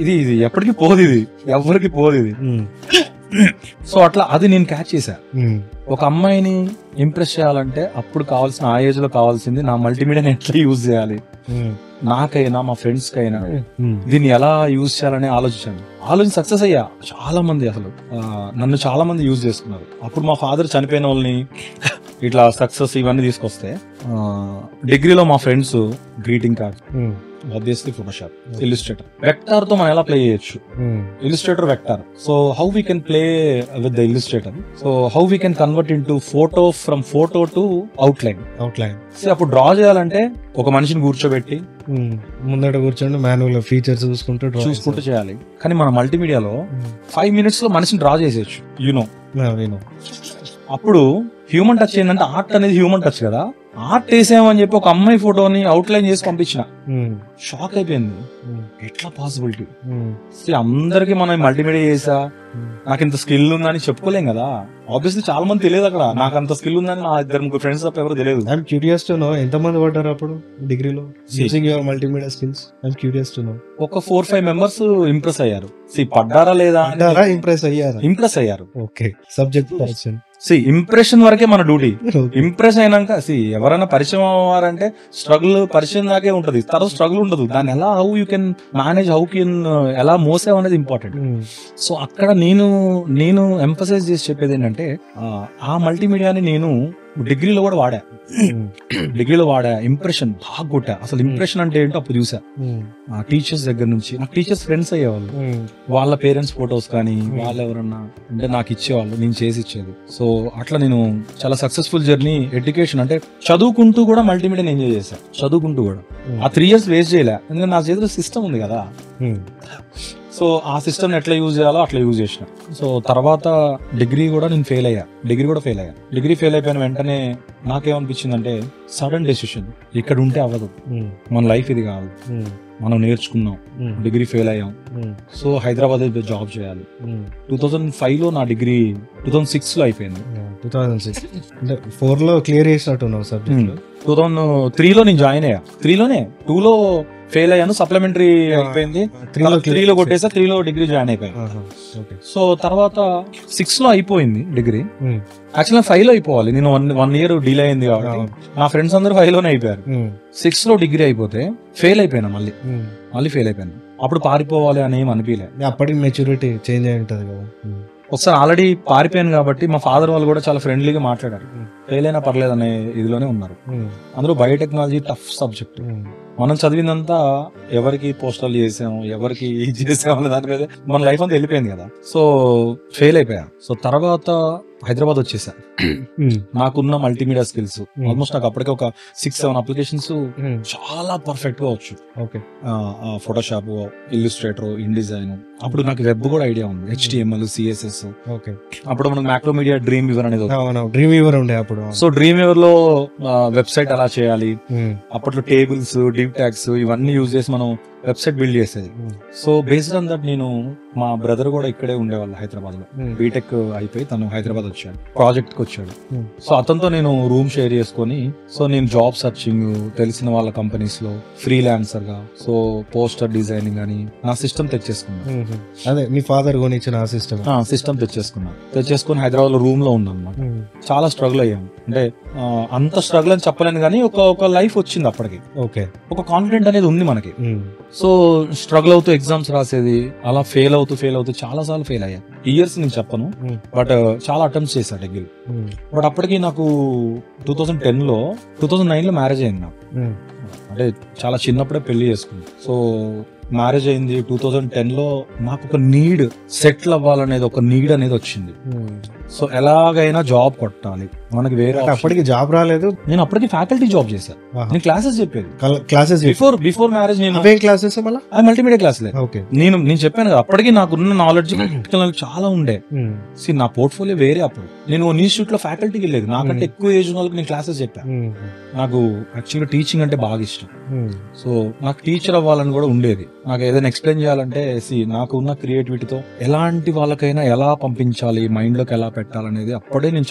ఇది ఎప్పటికీ పోదు, ఇది ఎవరికి పోదు ఇది. సో అట్లా అది నేను క్యాచ్ చేశా. ఒక అమ్మాయిని ఇంప్రెస్ చేయాలంటే అప్పుడు కావాల్సిన, ఆ ఏజ్ లో కావాల్సింది నా మల్టీమీడియాని ఎట్లా యూజ్ చేయాలి, నాకైనా మా ఫ్రెండ్స్ కైనా దీన్ని ఎలా యూజ్ చేయాలని ఆలోచించి సక్సెస్ అయ్యా. చాలా మంది, అసలు నన్ను చాలా మంది యూజ్ చేసుకున్నారు. అప్పుడు మా ఫాదర్ చనిపోయిన వాళ్ళని ఇట్లా సక్సెస్ ఇవన్నీ తీసుకొస్తే, డిగ్రీలో మా friends greeting card, obviously Photoshop, Illustrator. Vector తో మనం ఎలా ప్లే చేయొచ్చు, Illustrator vector. So how we can play with the Illustrator, so how we can convert in to photo, from photo to outline. So అప్పుడు డ్రా చేయాలంటే ఒక మనిషిని కూర్చోబెట్టి ముందట కూర్చొని మాన్యువల్ ఫీచర్స్ చూసుకుంటూ చేయాలి. కానీ మన మల్టీమీడియాలో 5 minutes లో మనిషిని డ్రా చేసేయచ్చు, యూనో. అప్పుడు హ్యూమన్ టచ్ ఏంటంటే ఆర్ట్ అనేది హ్యూమన్ టచ్ కదా. ఆర్ట్ వేసామని చెప్పి ఒక అమ్మాయి ఫోటోని అవుట్లైన్ చేసి పంపించిన, షాక్ అయిపోయింది. ఎట్లా పాసిబిలిటీ? అందరికి మనం మల్టీమీడియా చేసా, నాకు ఇంత స్కిల్ ఉందని చెప్పుకోలేం కదా. ఆబ్వియస్లీ చాలా మంది తెలియదు అక్కడ నాకు అంత స్కిల్ ఉందని. నా 2-3 ఫ్రెండ్స్ తప్ప ఎవరు తెలియదు. ఐఎమ్ క్యూరియస్ టు నో ఎంత మంది పడ్డారు అప్పుడు డిగ్రీలో using your multimedia skills? I'm curious to know. ఒక 4-5 members ఇంప్రెస్ అయ్యారు. పడ్డారా లేదా? ఇంప్రెస్ అయ్యారు. Okay, subject person. ఇంప్రెషన్ వరకే మన డ్యూటీ. ఇంప్రెస్ అయినాక ఎవరైనా పరిచయం అవ్వారంటే స్ట్రగుల్ పరిచయం దాకే ఉంటది, తర్వాత స్ట్రగుల్ ఉండదు. దాన్ని ఎలా how you can manage, how can ఎలా మోసేవ్ అనేది ఇంపార్టెంట్. సో అక్కడ నేను ఎంఫసైజ్ చేసి చెప్పేది ఏంటంటే ఆ మల్టీమీడియాని నేను డిగ్రీలో కూడా వాడా. ఇంప్రెషన్ బాగా కొట్టా. అసలు ఇంప్రెషన్ అంటే ఏంటో అప్పుడు చూసా. ఆ టీచర్స్ దగ్గర నుంచి నాకు టీచర్స్ ఫ్రెండ్స్ అయ్యేవాళ్ళు. వాళ్ళ పేరెంట్స్ ఫొటోస్ కానీ వాళ్ళు ఎవరన్నా అంటే నాకు ఇచ్చేవాళ్ళు, నేను చేసి ఇచ్చేది. సో అట్లా నేను చాలా సక్సెస్ఫుల్ జర్నీ. ఎడ్యుకేషన్ అంటే చదువుకుంటూ కూడా మల్టీమీడియా ఎంజాయ్ చేశాను. చదువుకుంటూ కూడా ఆ 3 years వేస్ట్ చేయలే, ఎందుకంటే నా చేతిలో సిస్టమ్ ఉంది కదా. సో ఆ సిస్టమ్ ఎట్లా యూజ్ చేయాలో అట్లా యూజ్ చేసిన. సో తర్వాత డిగ్రీ కూడా ఫెయిల్ అయ్యా. డిగ్రీ ఫెయిల్ అయిపోయిన వెంటనే నాకేమనిపించిందంటే సడన్ డెసిషన్, ఇక్కడ ఉంటే అవ్వదు, మన లైఫ్ ఇది కాదు, మనం నేర్చుకున్నాం, డిగ్రీ ఫెయిల్ అయ్యాం. సో హైదరాబాద్ జాబ్ చేయాలి. 2005 లో నా డిగ్రీ 2006 లో అయిపోయింది. 4 లో క్లియర్ చేసినట్టున్నావు సబ్జెక్ట్. 2003 లో నేను జాయిన్ అయ్యా. 2 లో ఫెయిల్ అయ్యాను, సప్లిమెంటరీ అయిపోయింది. 3 లో కొట్టేసా, 3 లో డిగ్రీ జాయిన్ అయిపోయాను. సో తర్వాత 6 లో అయిపోయింది డిగ్రీ. యాక్చువల్గా 5 లో అయిపోవాలి, నేను 1 year డిలే అయింది కాబట్టి నా ఫ్రెండ్స్ అందరూ 5 లోనే అయిపోయారు. 6 లో డిగ్రీ అయిపోతే ఫెయిల్ అయిపోయినా, మళ్ళీ ఫెయిల్ అయిపోయాను. అప్పుడు పారిపోవాలి అని ఏం అనిపించలే. అప్పటికి మెచ్యూరిటీ చేంజ్ అయి ఉంటది కదా. ఒకసారి ఆల్రెడీ పారిపోయాను కాబట్టి మా ఫాదర్ వాళ్ళు కూడా చాలా ఫ్రెండ్లీగా మాట్లాడారు. ఫెయిల్ అయినా పర్లేదు అనే ఇదిలోనే ఉన్నారు. అందులో బయోటెక్నాలజీ టఫ్ సబ్జెక్ట్. మనం చదివిందంతా ఎవరికి పోస్టర్లు చేసాము, ఎవరికి ఇది చేసాము దాని మీద మన లైఫ్ అంతా వెళ్ళిపోయింది కదా. సో ఫెయిల్ అయిపోయా. సో తర్వాత హైదరాబాద్ వచ్చేసా. నాకున్న మల్టీమీడియా స్కిల్స్ ఆల్మోస్ట్ నాకు అప్పటికే ఒక 6-7 అప్లికేషన్స్ చాలా పర్ఫెక్ట్ గా వచ్చు. Photoshop, Illustrator, InDesign. అప్పుడు నాకు వెబ్ కూడా ఐడియా ఉంది, HTML, CSS. అప్పుడు మనకు మ్యాక్రోమీడియా డ్రీమ్ వీవర్ అనేది డ్రీమ్ వీవర్ ఉండే అప్పుడు. సో డ్రీమ్ వీవర్ లో వెబ్సైట్ ఎలా చేయాలి, అప్పట్లో టేబుల్స్, డివ్ ట్యాగ్స్ ఇవన్నీ యూజ్ చేసి మనం వెబ్సైట్ బిల్డ్ చేసేది. సో బేస్డ్ ఆన్ దట్ నేను, మా బ్రదర్ కూడా ఇక్కడే ఉండేవాళ్ళు హైదరాబాద్ లో. బీటెక్ అయిపోయి తను హైదరాబాద్ వచ్చాడు, ప్రాజెక్ట్ కి వచ్చాడు. సో అతనితో నేను రూమ్ షేర్ చేసుకొని, సో నేను జాబ్ సర్చింగ్ తెలిసిన వాళ్ళ కంపెనీస్ లో ఫ్రీలాన్సర్ గా, సో పోస్టర్ డిజైనింగ్ అని నా సిస్టమ్ తెచ్చేసుకున్నాను. అదే మీ ఫాదర్ కొనిచ్చిన సిస్టమ్ తెచ్చేసుకొని హైదరాబాద్ లో రూమ్ లో ఉన్నాను అనమాట. చాలా స్ట్రగుల్ అయ్యాను. అంటే అంత స్ట్రగుల్ అని చెప్పలేను కానీ ఒక లైఫ్ వచ్చింది అప్పటికి. ఒక కాన్ఫిడెంట్ అనేది ఉంది మనకి. సో స్ట్రగుల్ అవుతూ ఎగ్జామ్స్ రాసేది, అలా ఫెయిల్ అవుతూ చాలా సార్లు ఫెయిల్ అయ్యా. ఇయర్స్ నేను చెప్పను, బట్ చాలా అటెంప్ట్స్ చేశా డిగ్రీ. బట్ అప్పటికి నాకు 2009 లో మ్యారేజ్ అయింది నాకు. అంటే చాలా చిన్నప్పుడే పెళ్లి చేసుకున్నాను. సో మ్యారేజ్ అయింది 2010 లో. నాకు ఒక నీడ్, సెటిల్ అవ్వాలనేది ఒక నీడ్ అనేది వచ్చింది. సో ఎలాగైనా జాబ్ కొట్టాలి, మనకి వేరే. అప్పటికి జాబ్ రాలేదు. నేను అప్పటికి ఫ్యాకల్టీ జాబ్ చేశాను, నేను క్లాసెస్ చెప్పేది. క్లాసెస్ బిఫోర్ మ్యారేజ్ నేను క్లాసెస్ మల్టీమీడియా క్లాసులే. నేను చెప్పాను కదా, అప్పటికి నాకున్న నాలెడ్జ్ చాలా ఉండే. నా పోర్ట్ఫోలియో వేరే. అప్పుడు నేను ఇన్స్టిట్యూట్ లో ఫ్యాకల్టీకి వెళ్ళేది, నాకంటే ఎక్కువ ఏజ్ ఉన్న వాళ్ళకి నేను క్లాసెస్ చెప్పాను. నాకు యాక్చువల్గా టీచింగ్ అంటే బాగా ఇష్టం. సో నాకు టీచర్ అవ్వాలని కూడా ఉండేది. నాకు ఏదైనా ఎక్స్ప్లెయిన్ చేయాలంటే నాకు ఉన్న క్రియేటివిటీతో ఎలాంటి వాళ్ళకైనా ఎలా పంపించాలి, మైండ్ లోకి ఎలా పెట్టాలనేది అప్పుడే నేను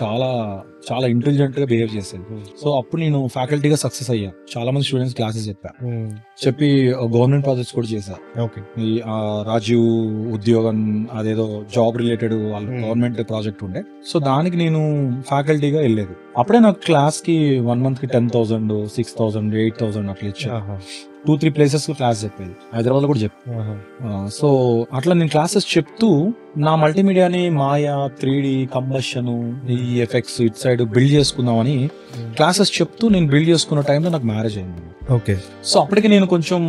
చాలా ఇంటెలిజెంట్ గా బిహేవ్ చేసేది. సో అప్పుడు నేను ఫ్యాకల్టీగా సక్సెస్ అయ్యా. చాలా మంది స్టూడెంట్స్ క్లాసెస్ చెప్పి గవర్నమెంట్ ప్రాజెక్ట్స్ కూడా చేశా. ఈ రాజీవ్ ఉద్యోగం అదేదో జాబ్ రిలేటెడ్ వాళ్ళ గవర్నమెంట్ ప్రాజెక్ట్ ఉండే. సో దానికి నేను ఫ్యాకల్టీగా వెళ్ళేది. అప్పుడే నాకు క్లాస్ కి 1 month కి 10,000, 6,000, 8,000 అట్లా ఇచ్చా. 2-3 places క్లాస్ చెప్పేది, హైదరాబాద్ లో కూడా చెప్పాను. సో అట్లా నేను క్లాసెస్ చెప్తూ నా మల్టీమీడియాని మాయా, 3D, కంబషన్, ఈ effects, it side side build చేసుకుందామని క్లాసెస్ చెప్తూ నేను బిల్డ్ చేసుకున్న టైంలో నాకు మ్యారేజ్ అయింది. ఓకే. సో అప్పటికి నేను కొంచెం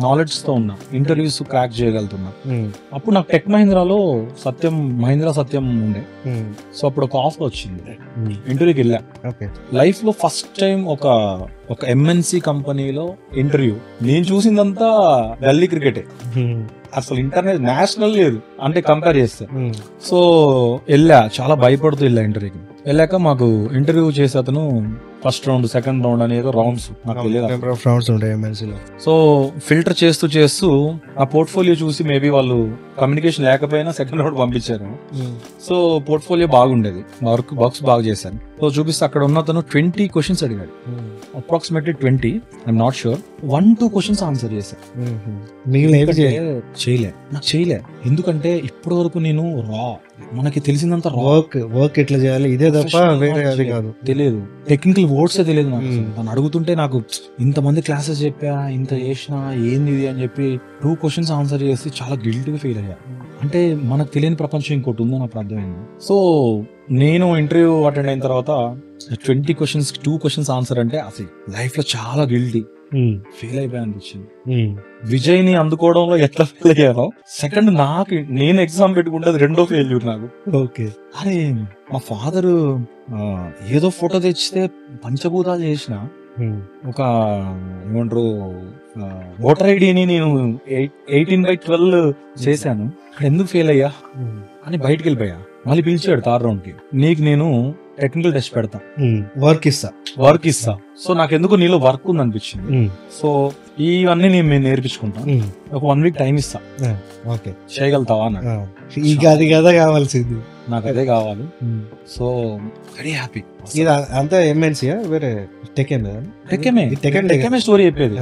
నాలెడ్జ్ తో ఉన్నా, ఇంటర్వ్యూస్ క్రాక్ చేయగలుగుతున్నా. అప్పుడు నాకు టెక్ మహీంద్రాలో మహీంద్రా సత్యం ఉండే. సో అప్పుడు ఒక ఆఫర్ వచ్చింది, ఇంటర్వ్యూకి వెళ్ళా. లైఫ్ లో ఫస్ట్ టైం ఒక ఎంఎన్సి కంపెనీలో ఇంటర్వ్యూ. నేను చూసిందంతా గల్లీ క్రికెటే, అసలు ఇంటర్నేషనల్ నేషనల్ లేదు అంటే కంపేర్ చేస్తే. సో వెళ్ళా, చాలా భయపడుతూ వెళ్ళా ఇంటర్వ్యూకి. వెళ్ళాక మాకు ఇంటర్వ్యూ చేసే అతను ఫస్ట్ రౌండ్, సెకండ్ రౌండ్ అనేది రౌండ్స్ నాకు తెలియదు. సో ఫిల్టర్ చేస్తూ ఆ పోర్ట్ఫోలియో చూసి మేబీ వాళ్ళు కమ్యూనికేషన్ లేకపోయినా సెకండ్ రౌండ్ పంపించారు. సో పోర్ట్ఫోలియో బాగుండేది, వర్క్స్ బాగా చేశాను. సో చూపిస్తే అక్కడ ఉన్న అతను 20 క్వశ్చన్స్ అడిగాడు, approximately 20, I'm not sure. 1-2 questions answer చేశాను. చేయలే ఎందుకంటే ఇప్పటి వరకు నేను మనకి తెలిసిందంతా వర్క్ ఎట్లా చేయాలి ఇదే తప్ప వేరే అది కాదు, తెలియదు. టెక్నికల్ వర్డ్స్ తెలియదు నాకు. తను అడుగుతుంటే నాకు ఇంతమంది క్లాసెస్ చెప్పా, ఇంత చేసినా ఏంది ఇది అని చెప్పి 2 క్వశ్చన్స్ ఆన్సర్ చేసి చాలా గిల్ట్గా ఫీల్ అయ్యా. అంటే మనకు తెలియని ప్రపంచం ఇంకోటి ఉందని నాకు అర్థమైంది. సో నేను ఇంటర్వ్యూ అటెండ్ అయిన తర్వాత 20 క్వశ్చన్స్ 2 క్వశ్చన్స్ ఆన్సర్ అంటే అసలు లైఫ్ లో చాలా గిల్టీ ఫీల్ అయిపోయా అనిపించింది. విజయ్ ని అందుకోవడంలో ఎట్లా ఫీల్ అయ్యానో, సెకండ్ నేను ఎగ్జామ్ పెట్టుకుంటే అది రెండో ఫెయిల్యూర్ నాకు. ఓకే. అరే మా ఫాదర్ ఏదో ఫోటో తెచ్చితే పంచభూతాలు చేసిన ఒక ఏమంటారు ఓటర్ ఐడిని నేను 18/12 చేశాను, ఇక్కడ ఎందుకు ఫెయిల్ అయ్యా అని బయటకు వెళ్ళిపోయా. మళ్ళీ పిలిచాడు 3rd రౌండ్ కి, నీకు నేను టెక్నికల్ టెస్ట్ పెడతా, వర్క్ ఇస్తా. సో నాకెందుకు నీలో వర్క్ ఉంది అనిపించింది. సో ఇవన్నీ నేను నేర్పించుకుంటా, ఒక 1 వీక్ టైం ఇస్తా, చేయగలుగుతావా అన్నాడు. అది కదా కావాల్సింది, నాకు అదే కావాలి. So very happy. అంతా ఎంఎన్సీ వేరే టెక్ఎంఏ స్టోరీ చెప్పేది.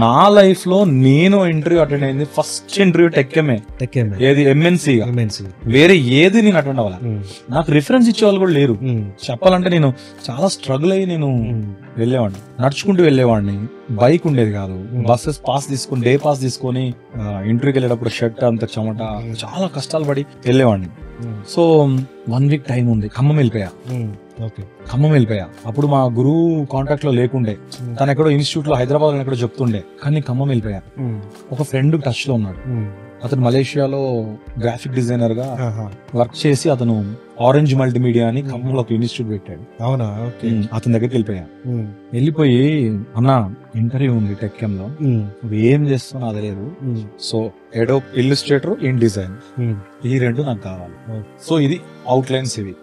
నా లైఫ్ లో నేను ఇంటర్వ్యూ అటెండ్ అయింది, ఫస్ట్ ఇంటర్వ్యూ టెక్ఎంఏ, ఏది ఎంఎన్సీ. వేరే ఏది నేను అటెండ్ అవ్వాలి. నాకు రిఫరెన్స్ ఇచ్చే వాళ్ళు కూడా లేరు. చెప్పాలంటే నేను చాలా స్ట్రగుల్ అయ్యి నేను వెళ్ళేవాడిని, నడుచుకుంటూ వెళ్ళేవాడిని. బైక్ ఉండేది కాదు, బస్సెస్ పాస్ తీసుకుని డే పాస్ తీసుకొని ఇంటర్వ్యూకి వెళ్ళేటప్పుడు షర్ట్ అంత చెమట, చాలా కష్టాలు పడి వెళ్ళేవాడిని. సో 1 వీక్ టైం ఉంది, ఖమ్మం వెళ్ళిపోయా. అప్పుడు మా గురువు కాంటాక్ట్ లో లేకుండే, తను ఎక్కడో ఇన్స్టిట్యూట్ లో హైదరాబాద్ లో ఎక్కడో చెప్తుండే, కానీ ఖమ్మం వెళ్ళిపోయా. ఒక ఫ్రెండ్ టచ్ లో ఉన్నాడు, అతను మలేషియాలో గ్రాఫిక్ డిజైనర్ గా వర్క్ చేసి అతను ఆరెంజ్ మల్టీమీడియా అని ఖమ్మంలో ఒక ఇన్స్టిట్యూట్ పెట్టాడు. అవునా? అతని దగ్గరికి వెళ్ళిపోయి అన్న ఇంటర్వ్యూ ఉంది టెక్ఎం లో, నువ్వు ఏం చేస్తున్నా అదే లేదు. సో ఎడో ఇల్లుస్ట్రేటర్, ఇన్ డిజైన్, ఈ 2 నాకు కావాలి. సో ఇది అవుట్లైన్స్ ఇవి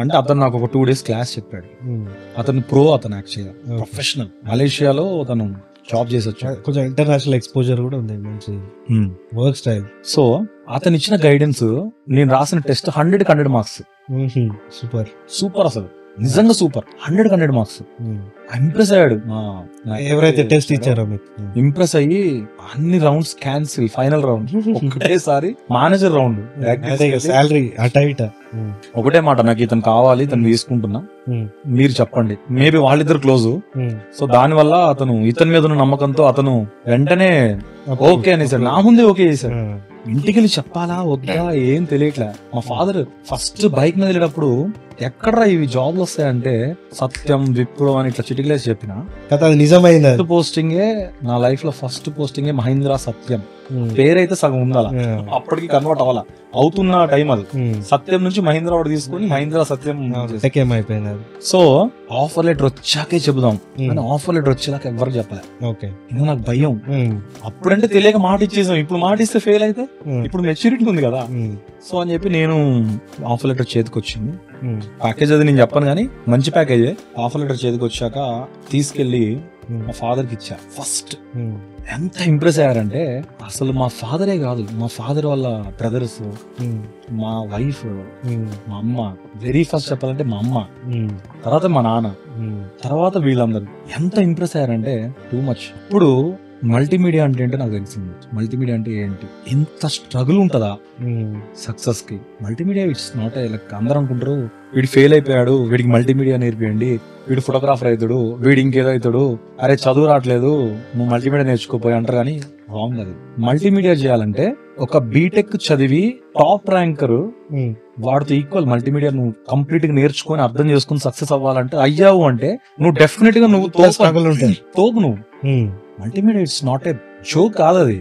అంటే అతను నాకు ఒక 2 days క్లాస్ చెప్పాడు. అతను అతను యాక్చువల్గా ప్రొఫెషనల్, మలేషియాలో అతను జాబ్ చేసి వచ్చాడు. కొంచెం ఇంటర్నేషనల్ ఎక్స్పోజర్ కూడా ఉంది, మంచి వర్క్ స్టైల్. సో అతను ఇచ్చిన గైడెన్స్, నేను రాసిన టెస్ట్ 100 మార్క్స్. సూపర్ అసలు నిజంగా సూపర్, 100 మార్క్స్. ఇంప్రెస్ అయ్యాడు. ఎవరైతే టెస్ట్ ఇచ్చారో ఇంప్రెస్ అయ్యి అన్ని రౌండ్స్ క్యాన్సిల్, ఫైనల్ రౌండ్ ఒకటేసారి మేనేజర్ రౌండ్. సాలరీ ఒకటే మాట, నాకు ఇతను కావాలి, ఇతను తీసుకుంటున్నా, మీరు చెప్పండి. మేబీ వాళ్ళిద్దరు క్లోజ్. సో దాని వల్ల అతను ఇతని మీద ఉన్న నమ్మకంతో అతను వెంటనే ఓకే అనేసాడు, నా ముందే ఓకే చేశాడు. ఇంటికి వెళ్ళి చెప్పాలా వద్దా ఏం తెలియట్లే. మా ఫాదర్ ఫస్ట్ బైక్ మీద వెళ్ళేటప్పుడు ఎక్కడరా ఇవి జాబ్లు వస్తాయంటే సత్యం, విప్రో అని ఇట్లా చిటికలేసి చెప్పిన అది నిజమైంది. పోస్టింగే నా లైఫ్ లో ఫస్ట్ పోస్టింగే మహీంద్రా సత్యం. పేరైతే సగం ఉండాల, అప్పటికి కన్వర్ట్ అవ్వాలా, అవుతున్న టైం అది. సత్యం నుంచి మహీంద్రా వాడు తీసుకుని మహీంద్రా సత్యం అయిపోయింది. సో ఆఫర్ లెటర్ వచ్చాకే చెబుదాం కానీ ఆఫర్ లెటర్ వచ్చేదాకా ఎవరికి చెప్పలే. నాకు భయం. అప్పుడంటే తెలియక మాట ఇచ్చేసాం, ఇప్పుడు మాట ఇస్తే ఫెయిల్ అయితే ఇప్పుడు మెచ్యూరిటీ ఉంది కదా. సో అని చెప్పి నేను ఆఫర్ లెటర్ చేతికి వచ్చింది. ప్యాకేజ్ అది నేను చెప్పను కానీ మంచి ప్యాకేజే. ఆఫర్ లెటర్ చేతికి వచ్చాక తీసుకెళ్లి మా ఫాదర్ కి ఇచ్చా. ఫస్ట్ ఎంత ఇంప్రెస్ అయ్యారంటే అసలు మా ఫాదరే కాదు, మా ఫాదర్ వాళ్ళ బ్రదర్స్, మా వైఫ్, మా అమ్మ, వెరీ ఫస్ట్ చెప్పాలంటే మా అమ్మ, తర్వాత మా నాన్న, తర్వాత వీళ్ళందరూ ఎంత ఇంప్రెస్ అయ్యారంటే టూ మచ్. ఇప్పుడు మల్టీమీడియా అంటే ఏంటో నాకు తెలిసింది. మల్టీమీడియా అంటే ఏంటి, ఇంత స్ట్రగుల్ ఉంటుందా సక్సెస్ కి. మల్టీమీడియా ఇట్స్ నాట్ లైక్ అందరూ అనుకుంటారు వీడు ఫెయిల్ అయిపోయాడు, వీడికి మల్టీమీడియా నేర్పియండి, వీడు ఫోటోగ్రాఫర్ అవుతాడు, వీడు ఇంకేదో అవుతాడు, అరే చదువు రావట్లేదు నువ్వు మల్టీమీడియా నేర్చుకోపోయి అంటారు. కానీ రాంగ్ అది. మల్టీమీడియా చేయాలంటే ఒక బీటెక్ చదివి టాప్ ర్యాంకర్ వాడితో ఈక్వల్ మల్టీమీడియా నువ్వు కంప్లీట్ గా నేర్చుకొని అర్థం చేసుకుని సక్సెస్ అవ్వాలంటే అయ్యావు అంటే నువ్వు డెఫినెట్ గా నువ్వు తోపు నువ్వు multimedia it's not a joke కాదు అది.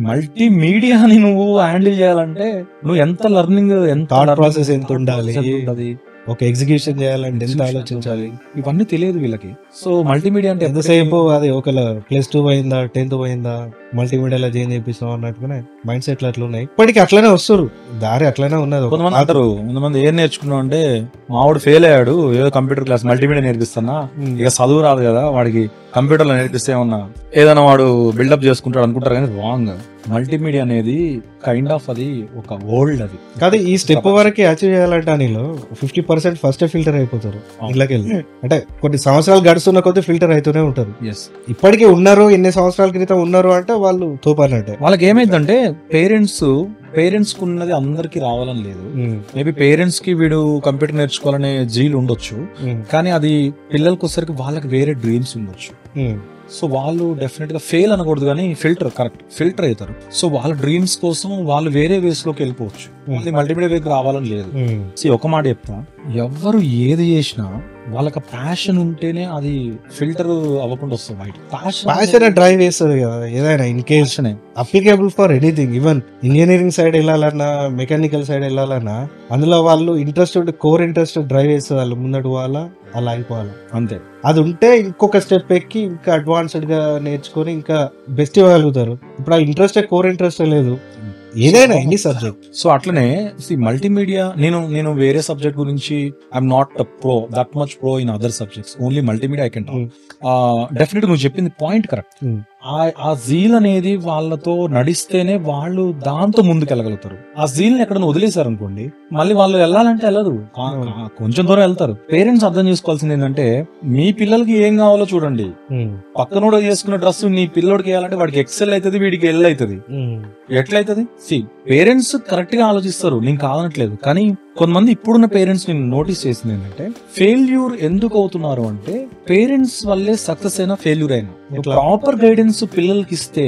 మల్టీమీడియాని నువ్వు హ్యాండిల్ చేయాలంటే నువ్వు ఎంత లెర్నింగ్, ఎంత ప్రాసెస్ ఎంత ఉండాలి, ఒక ఎగ్జిక్యూషన్ చేయాలంటే ఎంత ఆలోచించాలి, ఇవన్నీ తెలియదు వీళ్ళకి. సో మల్టీమీడియా అంటే ఎంతసేపు అది ఒక +2 పోయిందా 10th పోయిందా మల్టీమీడియాలో జాయిన్ చేపిస్తాం అన్నట్టుగానే మైండ్ సెట్లు అట్లా ఉన్నాయి. ఇప్పటికి అట్లనే వస్తారు, దారి అట్లనే ఉన్నది. కొంతమంది ఏం నేర్చుకున్నాం అంటే మావాడు ఫెయిల్ అయ్యాడు ఏదో కంప్యూటర్ క్లాస్ మల్టీమీడియా నేర్పిస్తున్నా, ఇక చదువు రాదు కదా వాడికి కంప్యూటర్ లో నేర్పిస్తే ఏమన్నా ఏదైనా వాడు బిల్డప్ చేసుకుంటాడు అనుకుంటారు. కానీ రాంగ్. మల్టీమీడియా అనేది కైండ్ ఆఫ్ అది ఒక వరల్డ్. అది కాదు, ఈ స్టెప్ వరకు అచీవ్ చేయాలంటే అనిలో 50% ఫస్ట్ ఫిల్టర్ అయిపోతారు ఇళ్ళకెళ్ళి. అంటే కొన్ని సంవత్సరాలు గడుస్తున్న కొద్ది ఫిల్టర్ అవుతూనే ఉంటారు. ఇప్పటికీ ఉన్నారు, ఎన్ని సంవత్సరాల క్రితం ఉన్నారు అంటే వాళ్ళు తోపాలంటే వాళ్ళకి ఏమైందంటే పేరెంట్స్ కు ఉన్నది అందరికి రావాలని లేదు. మేబీ పేరెంట్స్ కి వీడు కంప్యూటర్ నేర్చుకోవాలనే జీల్ ఉండొచ్చు, కానీ అది పిల్లలకి వచ్చేసరికి వాళ్ళకి వేరే డ్రీమ్స్ ఉండొచ్చు. సో వాళ్ళు డెఫినెట్ గా ఫెయిల్ అనకూడదు, కానీ ఫిల్టర్ అవుతారు. సో వాళ్ళ డ్రీమ్స్ కోసం వాళ్ళు వేరే వేస్ లోకి వెళ్ళిపోవచ్చు, మల్టీమీడియా వేకి రావాలని లేదు. ఒక మాట చెప్తా, ఎవరు ఏది చేసినా వాళ్ళకి ప్యాషన్ ఉంటేనే అది ఫిల్టర్ అవ్వకుండా వస్తుంది బయట. ప్యాషన్ డ్రైవ్ చేస్తుంది కదా ఏదైనా, in case applicable for anything. Even engineering side వెళ్ళాలన్నా, మెకానికల్ సైడ్ వెళ్ళాలన్నా అందులో వాళ్ళు కోర్ ఇంట్రెస్ట్ డ్రైవ్ చేస్తుంది. వాళ్ళు ముందడు పోవాలా, అలా అయిపోవాలి అంతే. అది ఉంటే ఇంకొక స్టెప్ ఎక్కి ఇంకా అడ్వాన్స్డ్ గా నేర్చుకొని ఇంకా బెస్ట్ ఇవ్వగలుగుతారు. ఇప్పుడు ఆ కోర్ ఇంట్రెస్ట్ లేదు ఏదైనా ఎనీ సబ్జెక్ట్. సో అట్లనే మల్టీమీడియా నేను వేరే సబ్జెక్ట్ గురించి I'm not that much pro in other subjects, only multimedia I can talk. Definite నువ్వు చెప్పింది పాయింట్ కరెక్ట్. ఆ జీల్ అనేది వాళ్ళతో నడిస్తేనే వాళ్ళు దాంతో ముందుకెళ్ళగలుగుతారు. ఆ జీల్ ని ఎక్కడ వదిలేశారు అనుకోండి, మళ్ళీ వాళ్ళు వెళ్ళాలంటే వెళ్ళదు, కొంచెం దూరం వెళ్తారు. పేరెంట్స్ అర్థం చేసుకోవాల్సింది ఏంటంటే మీ పిల్లలకి ఏం కావాలో చూడండి. పక్కనోడు చేసుకున్న డ్రెస్ నీ పిల్లోడికి వేయాలంటే వాడికి ఎక్సెల్ అవుతుంది, వీడికి ఎల్ అవుతుంది. ఎట్లయితుంది? పేరెంట్స్ కరెక్ట్ గా ఆలోచిస్తారు, నేను కాదనట్లేదు. కానీ కొంతమంది ఇప్పుడున్న పేరెంట్స్ నేను నోటీస్ చేసింది ఏంటంటే ఫెయిల్యూర్ ఎందుకు అవుతున్నారు అంటే పేరెంట్స్ వల్లే సక్సెస్ అయినా ఫెయిల్యూర్ అయినా. ప్రాపర్ గైడెన్స్ పిల్లలకి ఇస్తే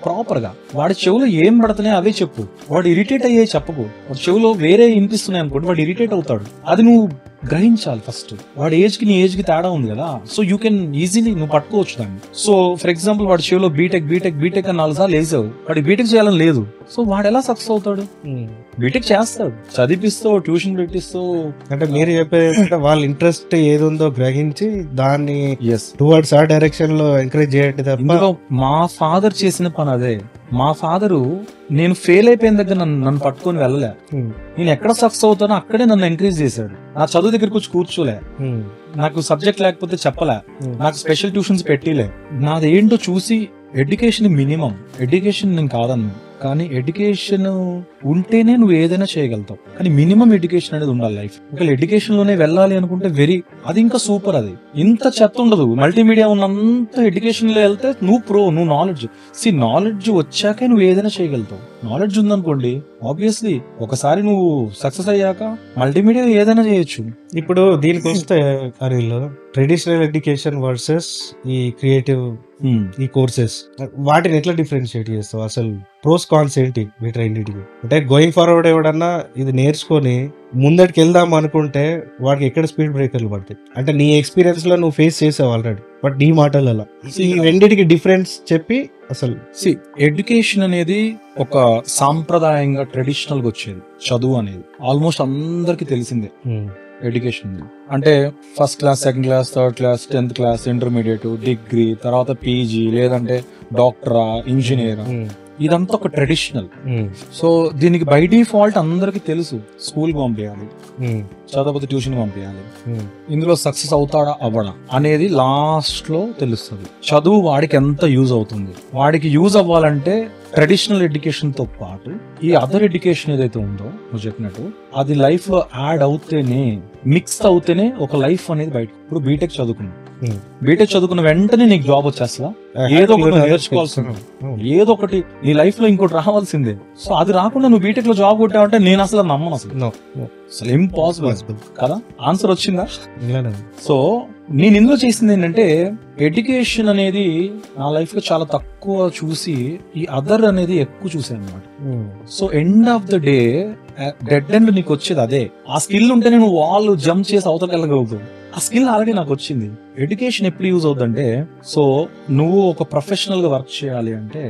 ప్రాపర్ గా వాడి చెవులో ఏం పడుతున్నాయి అవే చెప్పు. వాడు ఇరిటేట్ అయ్యే చెప్పకు. వాడి చెవులో వేరే వినిపిస్తున్నాయి అనుకోండి, వాడు ఇరిటేట్ అవుతాడు. అది నువ్వు గ్రహించాలి ఫస్ట్. వాడి ఏజ్ కి నీ ఏజ్ కి తేడా ఉంది కదా, సో యూ కెన్ ఈజీలీ నువ్వు పట్టుకోవచ్చు దాన్ని. సో ఫర్ ఎగ్జాంపుల్ వాడి చెవులో బీటెక్ అని 4 సార్లు వేసావు, వాడికి బీటెక్ చేయాలని లేదు. సో వాడు ఎలా సక్సెస్ అవుతాడు? బీటెక్ చేస్తాడు, చదివిస్తావు, ట్యూషన్ పెట్టిస్తావు. అంటే మీరు చెప్పేది వాళ్ళ ఇంట్రెస్ట్ ఏది ఉందో గ్రహించి దాన్ని టువర్డ్స్ ఆ డైరెక్షన్ లో ఎంకరేజ్ చేయండి తప్ప. మా ఫాదర్ చేసిన పని అదే. మా ఫాదరు నేను ఫెయిల్ అయిపోయిన దగ్గర నన్ను పట్టుకొని వెళ్ళలే. నేను ఎక్కడ సక్సెస్ అవుతానో అక్కడే నన్ను ఎంకరేజ్ చేశాడు. నా చదువు దగ్గరికి వచ్చి కూర్చోలే, నాకు సబ్జెక్ట్ లేకపోతే చెప్పలే, నాకు స్పెషల్ ట్యూషన్స్ పెట్టిలే. నాదేంటో చూసి ఎడ్యుకేషన్ మినిమం. ఎడ్యుకేషన్ నేను కాదన్నా, కానీ ఎడ్యుకేషన్ ఉంటేనే నువ్వు ఏదైనా చేయగలుగుతావు. కానీ మినిమం ఎడ్యుకేషన్ అనేది ఉండాలి లైఫ్. ఒకవేళ ఎడ్యుకేషన్ లోనే వెళ్ళాలి అనుకుంటే అది ఇంకా సూపర్. అది ఇంత చెత్త ఉండదు. మల్టీమీడియా ఉన్నంత ఎడ్యుకేషన్ లో వెళ్తే నువ్వు నాలెడ్జ్ వచ్చాకే నువ్వు ఏదైనా చేయగలుగుతావు. నాలెడ్జ్ ఉందనుకోండి, ఆబ్వియస్లీ ఒకసారి నువ్వు సక్సెస్ అయ్యాక మల్టీమీడియా ఏదైనా చేయొచ్చు. ఇప్పుడు దీనికి వస్తే ట్రెడిషనల్ ఎడ్యుకేషన్ వర్సెస్ ఈ క్రియేటివ్ ఈ కోర్సెస్, వాటిని ఎట్లా డిఫరెన్షియేట్ చేస్తావు? అసలు ప్రోస్ కాన్స్ ఏంటి వీటి రెండింటికి? అంటే గోయింగ్ ఫార్వర్డ్ ఎవడన్నా ఇది నేర్చుకొని ముందటికి వెళ్దాం అనుకుంటే వాడికి ఎక్కడ స్పీడ్ బ్రేకర్లు పడతాయి? అంటే నీ ఎక్స్పీరియన్స్ లో నువ్వు ఫేస్ చేసావు ఆల్రెడీ, బట్ నీ మాటలలో ఈ రెండింటికి డిఫరెన్స్ చెప్పి అసలు ఎడ్యుకేషన్ అనేది ఒక సాంప్రదాయంగా ట్రెడిషనల్ గా వచ్చేది. చదువు అనేది ఆల్మోస్ట్ అందరికి తెలిసిందే. ఎడ్యుకేషన్ అంటే first class, second class, third class, 10th class, intermediate, degree, తర్వాత పీజీ, లేదంటే డాక్టరా, ఇంజనీరా, ఇదంతా ఒక ట్రెడిషనల్. సో దీనికి బై డిఫాల్ట్ అందరికి తెలుసు, స్కూల్ పంపించాలి, చదవకపోతే ట్యూషన్ పంపించాలి. ఇందులో సక్సెస్ అవుతాడా అవ్వడా అనేది లాస్ట్ లో తెలుస్తుంది. చదువు వాడికి ఎంత యూజ్ అవుతుంది, వాడికి యూజ్ అవ్వాలంటే ట్రెడిషనల్ ఎడ్యుకేషన్ తో పాటు ఈ అదర్ ఎడ్యుకేషన్ ఏదైతే ఉందో నువ్వు చెప్పినట్టు అది లైఫ్ లో యాడ్ అవుతేనే, మిక్స్ అవుతేనే ఒక లైఫ్ అనేది బయట. ఇప్పుడు బీటెక్ చదువుకున్నావు, బీటెక్ చదువుకున్న వెంటనే నీకు జాబ్ వచ్చేస్తా, ఏదో ఒకటి నేర్చుకోవాల్సింది, ఏదో ఒకటి నీ లైఫ్ లో ఇంకోటి రావాల్సిందే. సో అది రాకుండా నువ్వు బీటెక్ లో జాబ్ కొట్టావంటే నేను అసలు నమ్మను, అసలు ఇంపాసిబుల్ కదా. ఆన్సర్ వచ్చిందా? సో నేను ఇందులో చేసింది ఏంటంటే, ఎడ్యుకేషన్ అనేది నా లైఫ్ లో చాలా తక్కువ చూసి ఈ అదర్ అనేది ఎక్కువ చూసాను అనమాట. So end of the day dead end నీకు వచ్చేది అదే. ఆ స్కిల్ ఉంటే నేను వాల్ జంప్ చేసి అవతలకి వెళ్ళగలుగుతాను. ఆ స్కిల్ ఆల్రెడీ నాకు వచ్చింది. ఎడ్యుకేషన్ ఎప్పుడు యూజ్ అవుతుందంటే, సో నువ్వు ఒక ప్రొఫెషనల్ గా వర్క్ చేయాలి అంటే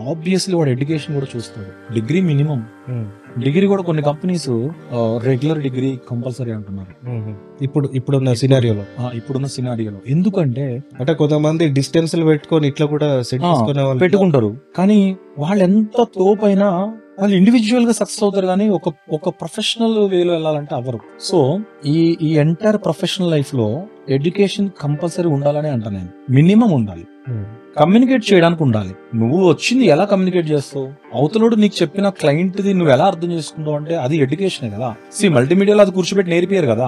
ఆబ్వియస్లీ వాడు ఎడ్యుకేషన్ కూడా చూస్తాడు. డిగ్రీ మినిమం, డిగ్రీ కూడా కొన్ని కంపెనీస్ రెగ్యులర్ డిగ్రీ కంపల్సరీ అంటున్నారు ఇప్పుడున్న సినారియోలో. ఇప్పుడున్న సినారియోలో ఎందుకంటే అంటే కొంతమంది డిస్టెన్స్ పెట్టుకొని ఇట్లా కూడా సెట్ పెట్టుకుంటారు, కానీ వాళ్ళు ఎంత తోపైనా వాళ్ళు ఇండివిజువల్ గా సక్సెస్ అవుతారు, కానీ ఒక ప్రొఫెషనల్ వేలో వెళ్ళాలంటే అవ్వరు. సో ఈ ఎంటైర్ ప్రొఫెషనల్ లైఫ్ లో ఎడ్యుకేషన్ కంపల్సరీ ఉండాలని అంట నేను. మినిమం ఉండాలి. కమ్యూనికేట్ చేయడానికి ఉండాలి. నువ్వు వచ్చింది ఎలా కమ్యూనికేట్ చేస్తావు, అవతలోడు నీకు చెప్పిన క్లయింట్ ది నువ్వు ఎలా అర్థం చేసుకుంటావు అంటే అది ఎడ్యుకేషనే కదా. మల్టీమీడియాలో అది కూర్చోబెట్టి నేర్పియారు కదా.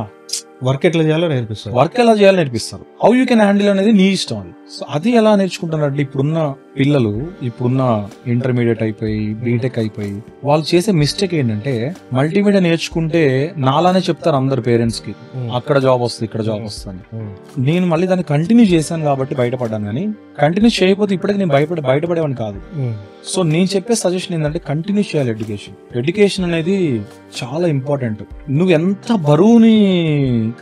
వర్క్ ఎట్లా చేయాలో నేర్పిస్తారు, వర్క్ ఎలా చేయాలో నేర్పిస్తారు. హౌ యూ కెన్ హ్యాండిల్ అనేది నీ ఇష్టం. అది సో అది ఎలా నేర్చుకుంటారంటే, ఇప్పుడున్న పిల్లలు, ఇప్పుడున్న ఇంటర్మీడియట్ అయిపోయి బీటెక్ అయిపోయి వాళ్ళు చేసే మిస్టేక్ ఏంటంటే, మల్టీమీడియా నేర్చుకుంటే నాలానే చెప్తారు అందరు పేరెంట్స్ కి, అక్కడ జాబ్ వస్తుంది ఇక్కడ జాబ్ వస్తుంది. నేను మళ్ళీ దాన్ని కంటిన్యూ చేశాను కాబట్టి బయటపడ్డాను, కానీ కంటిన్యూ చేయకపోతే ఇప్పటికి నేను బయటపడేవాడిని కాదు. సో నేను చెప్పే సజెషన్ ఏంటంటే, కంటిన్యూ చేయాలి ఎడ్యుకేషన్. ఎడ్యుకేషన్ అనేది చాలా ఇంపార్టెంట్. నువ్వు ఎంత బరువుని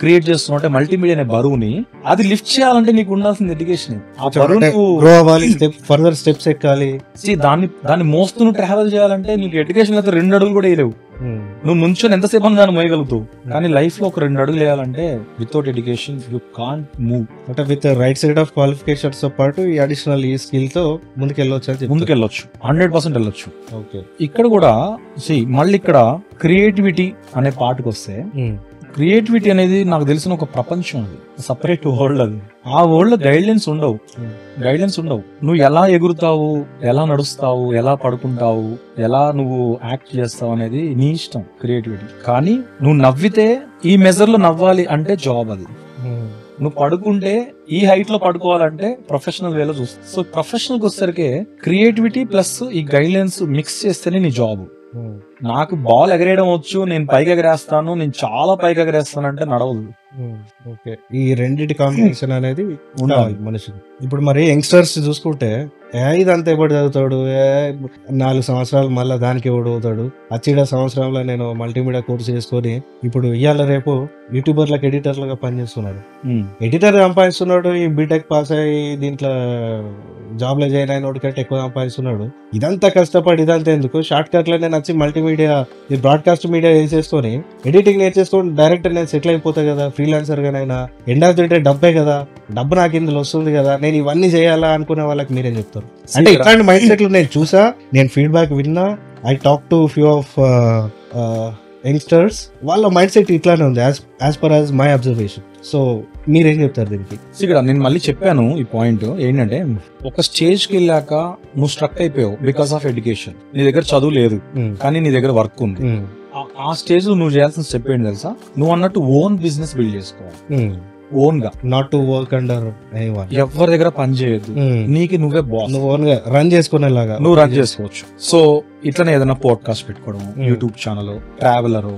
క్రియేట్ చేస్తున్నావు అంటే, మల్టీమీడియా అనే బరువుని అది లిఫ్ట్ చేయాలంటే నీకు ఉండాల్సింది ఎడ్యుకేషన్. ఆ బరువు ఫర్దర్ స్టెప్స్ ఎక్కాలి. దాన్ని మోస్తూ నువ్వు ట్రావెల్ చేయాలంటే నీకు ఎడ్యుకేషన్ అయితే 2 అడుగులు కూడా వేయలేవు. నువ్వు నుంచొని ఎంతసేపు దాన్ని మోయగలుగుతావు, కానీ లైఫ్ లో ఒక 2 అడుగులు వేయాలంటే without education you can't move. అంటే with right side of qualifications తో పాటు ఈ అడిషనల్ ఈ స్కిల్ తో ముందుకెళ్ళొచ్చు 100% వెళ్ళొచ్చు. ఓకే, ఇక్కడ కూడా మళ్ళీ ఇక్కడ క్రియేటివిటీ అనే పార్ట్కి వస్తే, క్రియేటివిటీ అనేది నాకు తెలిసిన ఒక ప్రపంచం, అది సపరేట్ వరల్డ్. అది ఆ వరల్డ్ లో గైడ్లైన్స్ ఉండవు. నువ్వు ఎలా ఎగురుతావు, ఎలా నడుస్తావు, ఎలా పడుకుంటావు, ఎలా నువ్వు యాక్ట్ చేస్తావు అనేది నీ ఇష్టం, క్రియేటివిటీ. కానీ నువ్వు నవ్వితే ఈ మెజర్ లో నవ్వాలి అంటే జాబ్ అది. నువ్వు పడుకుంటే ఈ హైట్ లో పడుకోవాలంటే ప్రొఫెషనల్ వేలో చూస్తావు. సో ప్రొఫెషనల్ కి వచ్చేసరికి క్రియేటివిటీ ప్లస్ ఈ గైడ్లైన్స్ మిక్స్ చేస్తేనే నీ జాబ్. నాకు బాల్ ఎగరేయడం వచ్చు, నేను పైకి ఎగరేస్తాను, నేను చాలా పైకి ఎగరేస్తాను అంటే నడవదు. ఓకే, ఈ రెండింటి కాంబినేషన్ అనేది ఉండాలి మనిషికి. ఇప్పుడు మరి యంగ్స్టర్స్ చూసుకుంటే, ఇదంతా ఎప్పుడు చదువుతాడు, 4 సంవత్సరాలు మళ్ళీ దానికి ఎవడు అవుతాడు, అచ్చిడ సంవత్సరంలో నేను మల్టీమీడియా కోర్స్ చేసుకొని ఇప్పుడు ఇవాళ రేపు యూట్యూబర్లకు ఎడిటర్లుగా పనిచేస్తున్నాడు. ఎడిటర్ సంపాదిస్తున్నాడు, ఈ బీటెక్ పాస్ అయ్యి దీంట్లో జాబ్ లో జాయిన్ అయిన కంటే ఎక్కువ సంపాదిస్తున్నాడు. ఇదంతా కష్టపడి ఇదంతా ఎందుకు, షార్ట్ కట్ లో నేను వచ్చి మల్టీమీడియా ఈ బ్రాడ్కాస్ట్ మీడియా వేసేసుకొని ఎడిటింగ్ నేర్చేసుకొని డైరెక్టర్ నేను సెటిల్ అయిపోతా కదా, ఫ్రీలాన్సర్ గానైనా. ఎండ్ ఆఫ్ ది డే డబ్బే కదా, డబ్బు నాకు ఇందులో వస్తుంది కదా, నేను ఇవన్నీ చేయాలా అనుకునే వాళ్ళకి మీరేం చెప్తారు? అంటే ఇట్లాంటి మైండ్ సెట్లు నేను చూసా, నేను ఫీడ్బ్యాక్ విన్నా, I talk to few of youngsters. వాళ్ళ మైండ్ సెట్ ఇట్లానే ఉంది as per as my observation. So మీరేం చెప్తారు దీనికి? ఇక్కడ నేను మళ్ళీ చెప్పాను ఈ పాయింట్ ఏంటంటే, ఒక స్టేజ్ కి వెళ్ళాక నువ్వు స్ట్రక్ అయిపోయావు బికాస్ ఆఫ్ ఎడ్యుకేషన్. నీ దగ్గర చదువు లేదు, కానీ నీ దగ్గర వర్క్ ఉంది. ఆ స్టేజ్ లో నువ్వు చేయాల్సిన స్టెప్ ఏంటి తెలుసా? నువ్వు అన్నట్టు ఓన్ బిజినెస్ బిల్డ్ చేసుకోవాలి. ఓన్ గా, not to work under anyone. ఎవరి దగ్గర పని చేయొద్దు, నీకు నువ్వే బాస్. నువ్వు ఓన్ గా రన్ చేసుకునేలాగా నువ్వు రన్ చేసుకోవచ్చు. సో ఇట్లనే ఏదైనా పోడ్కాస్ట్ పెట్టుకోవడం, యూట్యూబ్ ఛానల్, ట్రావెలర్,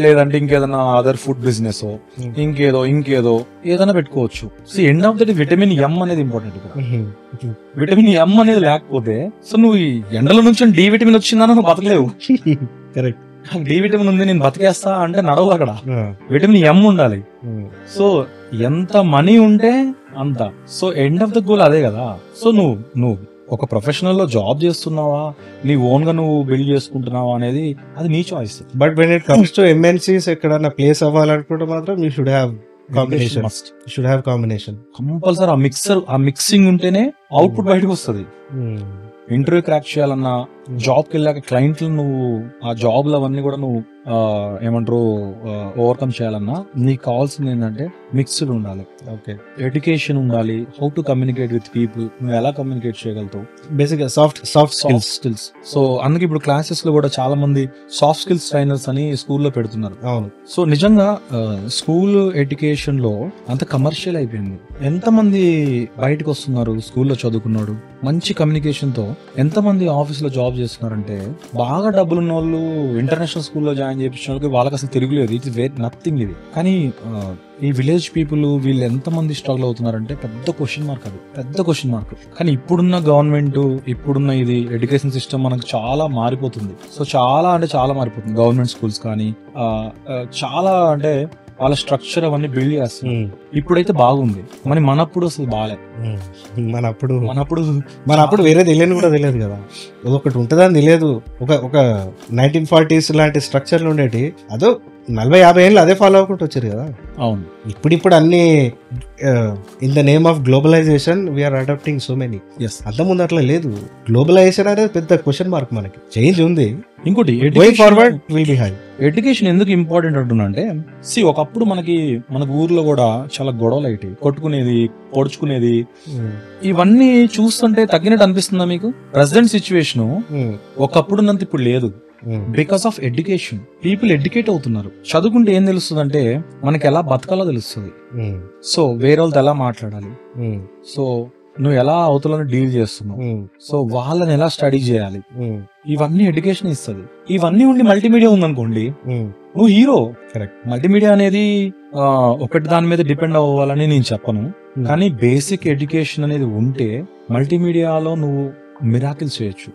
లేదంటే ఇంకేదైనా అదర్ ఫుడ్ బిజినెస్, ఇంకేదో ఏదైనా పెట్టుకోవచ్చు. So end of the day vitamin M అనేది ఇంపార్టెంట్. విటమిన్ ఎం అనేది లేకపోతే సో నువ్వు ఈ ఎండల నుంచి డి విటమిన్ వచ్చిందని నువ్వు బతకలేవు. కరెక్ట్, డి విటమిన్ ఉంది నేను బతికేస్తా అంటే నడవు. అక్కడ విటమిన్ ఎం ఉండాలి. సో ఎంత మనీ ఉంటే అంత. So end of the goal అదే కదా. సో నువ్వు ఒక ప్రొఫెషనల్ లో జాబ్ చేస్తున్నావా, నీ ఓన్ గా నువ్వు బిల్డ్ చేసుకుంటున్నావా అనేది అది నీ choice. But when it comes to MNCs ఎక్కడన్నా ప్లేస్ అవ్వాలనుకుంటే మాత్రం you should have combination. Compulsory ఆ మిక్సింగ్ ఉంటేనే అవుట్పుట్ బయటకు వస్తుంది. ఇంటర్వ్యూ క్రాక్ చేయాలన్నా, జాబ్కి వెళ్ళాక క్లయింట్లు నువ్వు ఆ జాబ్లు అవన్నీ కూడా నువ్వు ఏమంటారు ఓవర్కమ్ చేయాలన్నా నీకు కావాల్సింది ఏంటంటే మిక్స్డ్ ఉండాలి. ఓకే, ఎడ్యుకేషన్ ఉండాలి, how to communicate with people, నువ్వు ఎలా కమ్యూనికేట్ చేయగలుగుతావు, బేసిక్ గా సాఫ్ట్ స్కిల్స్. సో అందుకే ఇప్పుడు క్లాసెస్ లో కూడా చాలా మంది సాఫ్ట్ స్కిల్స్ ట్రైనర్స్ అని స్కూల్లో పెడుతున్నారు. అవును. సో నిజంగా స్కూల్ ఎడ్యుకేషన్ లో అంత కమర్షియల్ అయిపోయింది. ఎంతమంది బయటకు వస్తున్నారు స్కూల్లో చదువుకున్నాడు మంచి కమ్యూనికేషన్ తో, ఎంతమంది ఆఫీస్ లో జాబ్ చేస్తున్నారంటే బాగా డబ్బులు ఉన్న వాళ్ళు ఇంటర్నేషనల్ స్కూల్లో జాయిన్ చేయించిన వాళ్ళకి వాళ్ళకి అసలు తిరుగులేదు. ఇట్స్ నథింగ్ ఇది. కానీ ఈ విలేజ్ పీపుల్ వీళ్ళు ఎంతమంది స్ట్రగుల్ అవుతున్నారంటే పెద్ద క్వశ్చన్ మార్క్. అది పెద్ద క్వశ్చన్ మార్క్. కానీ ఇప్పుడున్న గవర్నమెంట్, ఇప్పుడున్న ఇది ఎడ్యుకేషన్ సిస్టమ్ మనకు చాలా మారిపోతుంది. సో చాలా అంటే చాలా మారిపోతుంది. గవర్నమెంట్ స్కూల్స్ కానీ చాలా అంటే వాళ్ళ స్ట్రక్చర్ అవన్నీ బిల్డ్ చేస్తుంది. ఇప్పుడైతే బాగుంది. మరి మనప్పుడు అసలు బాగాలే. మనప్పుడు వేరే తెలియని కూడా తెలియదు కదా, అదొకటి ఉంటుందని తెలియదు. ఒక 1940s లాంటి స్ట్రక్చర్లు ఉండేటి, అదో 40-50 ఏళ్ళు అదే ఫాలో అవ్వకుండా వచ్చారు కదా. అవును. ఇప్పుడు అన్ని in the name of globalisation we're adapting so many. అంత ముందు అట్లా లేదు. గ్లోబలైజేషన్ అనేది పెద్ద క్వశ్చన్ మార్క్. మనకి చేంజ్ ఉంది. ఇంకోటి forward will be high. Education ఎందుకు ఇంపార్టెంట్ అంటున్నా అంటే, ఒకప్పుడు మనకి మన ఊర్లో కూడా చాలా గొడవలు అయితే కొట్టుకునేది, పొడుచుకునేది, ఇవన్నీ చూస్తుంటే తగ్గినట్టు అనిపిస్తుందా మీకు? ప్రెసెంట్ సిచ్యువేషన్ ఒకప్పుడున్నంత ఇప్పుడు లేదు. Because of education. People educate అవుతున్నారు. చదువుకుంటే ఏం తెలుస్తుంది అంటే మనకి ఎలా బతకాలో తెలుస్తుంది. సో వేరే వాళ్ళతో ఎలా మాట్లాడాలి, సో నువ్వు ఎలా అవతలను డీల్ చేస్తున్నావు, సో వాళ్ళని ఎలా స్టడీ చేయాలి, ఇవన్నీ ఎడ్యుకేషన్ ఇస్తుంది. ఇవన్నీ ఉండి మల్టీమీడియా ఉందనుకోండి, నువ్వు హీరో. కరెక్ట్. మల్టీమీడియా అనేది ఒకటి దాని మీద డిపెండ్ అవ్వాలని నేను చెప్పను, కానీ బేసిక్ ఎడ్యుకేషన్ అనేది ఉంటే మల్టీమీడియాలో నువ్వు మిరాకిల్స్ చేయొచ్చు.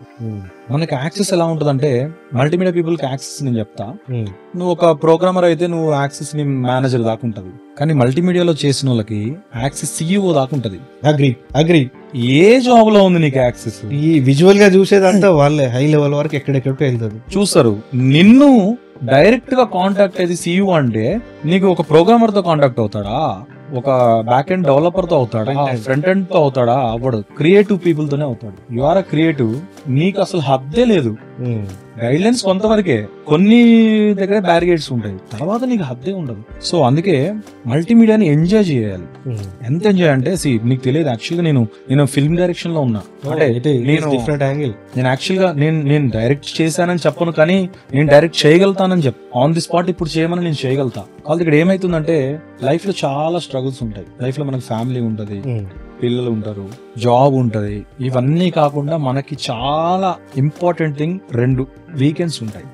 మనకి యాక్సెస్ ఎలా ఉంటదంటే, మల్టీమీడియా పీపుల్ కి యాక్సెస్ నేను చెప్తా, నువ్వు ఒక ప్రోగ్రామర్ అయితే నువ్వు యాక్సెస్ ని మేనేజర్ దాకా ఉంటది, కానీ మల్టీమీడియాలో చేసిన వాళ్ళకి యాక్సెస్ CEO దాకా ఉంటది. అగ్రి. ఏ జాబ్ లో ఉంది నీకు యాక్సెస్? ఈ విజువల్ గా చూసేదంతా వాళ్ళే హై లెవెల్ వరకు ఎక్కడెక్కడికి వెళ్తారు, చూస్తారు. నిన్ను డైరెక్ట్ గా కాంటాక్ట్ అయితే CEO అంటే నీకు ఒక ప్రోగ్రామర్ తో కాంటాక్ట్ అవుతాడా, ఒక బ్యాక్ ఎండ్ డెవలపర్ తో అవుతాడా, ఫ్రంట్ ఎండ్ తో అవుతాడా? అవ్వడు. క్రియేటివ్ పీపుల్ తోనే అవుతాడు. You are a creative. నీకు అసలు హద్దే లేదు. గైడ్ లైన్స్ కొంతవరకే, కొన్ని దగ్గర బ్యారిగేట్స్ ఉంటాయి, తర్వాత నీకు హద్దే ఉండదు. సో అందుకే మల్టీమీడియాని ఎంజాయ్ చేయాలి. ఎంత ఎంజాయ్ అంటే, నీకు తెలియదు, యాక్చువల్గా నేను ఫిల్మ్ డైరెక్షన్ లో ఉన్నా. అంటే నేను డిఫరెంట్ యాంగిల్. నేను యాక్చువల్గా నేను డైరెక్ట్ చేశానని చెప్పను, కానీ నేను డైరెక్ట్ చేయగలుగుతానని చెప్పు. ఆన్ ది స్పాట్ ఇప్పుడు చేయమని నేను చేయగలుగుతా. కాబట్టి ఇక్కడ ఏమైతుందంటే, లైఫ్ లో చాలా స్ట్రగుల్స్ ఉంటాయి. లైఫ్ లో మనకి ఫ్యామిలీ ఉంటది, పిల్లలు ఉంటారు, జాబ్ ఉంటది. ఇవన్నీ కాకుండా మనకి చాలా ఇంపార్టెంట్ థింగ్ 2 వీకెండ్స్ ఉంటాయి,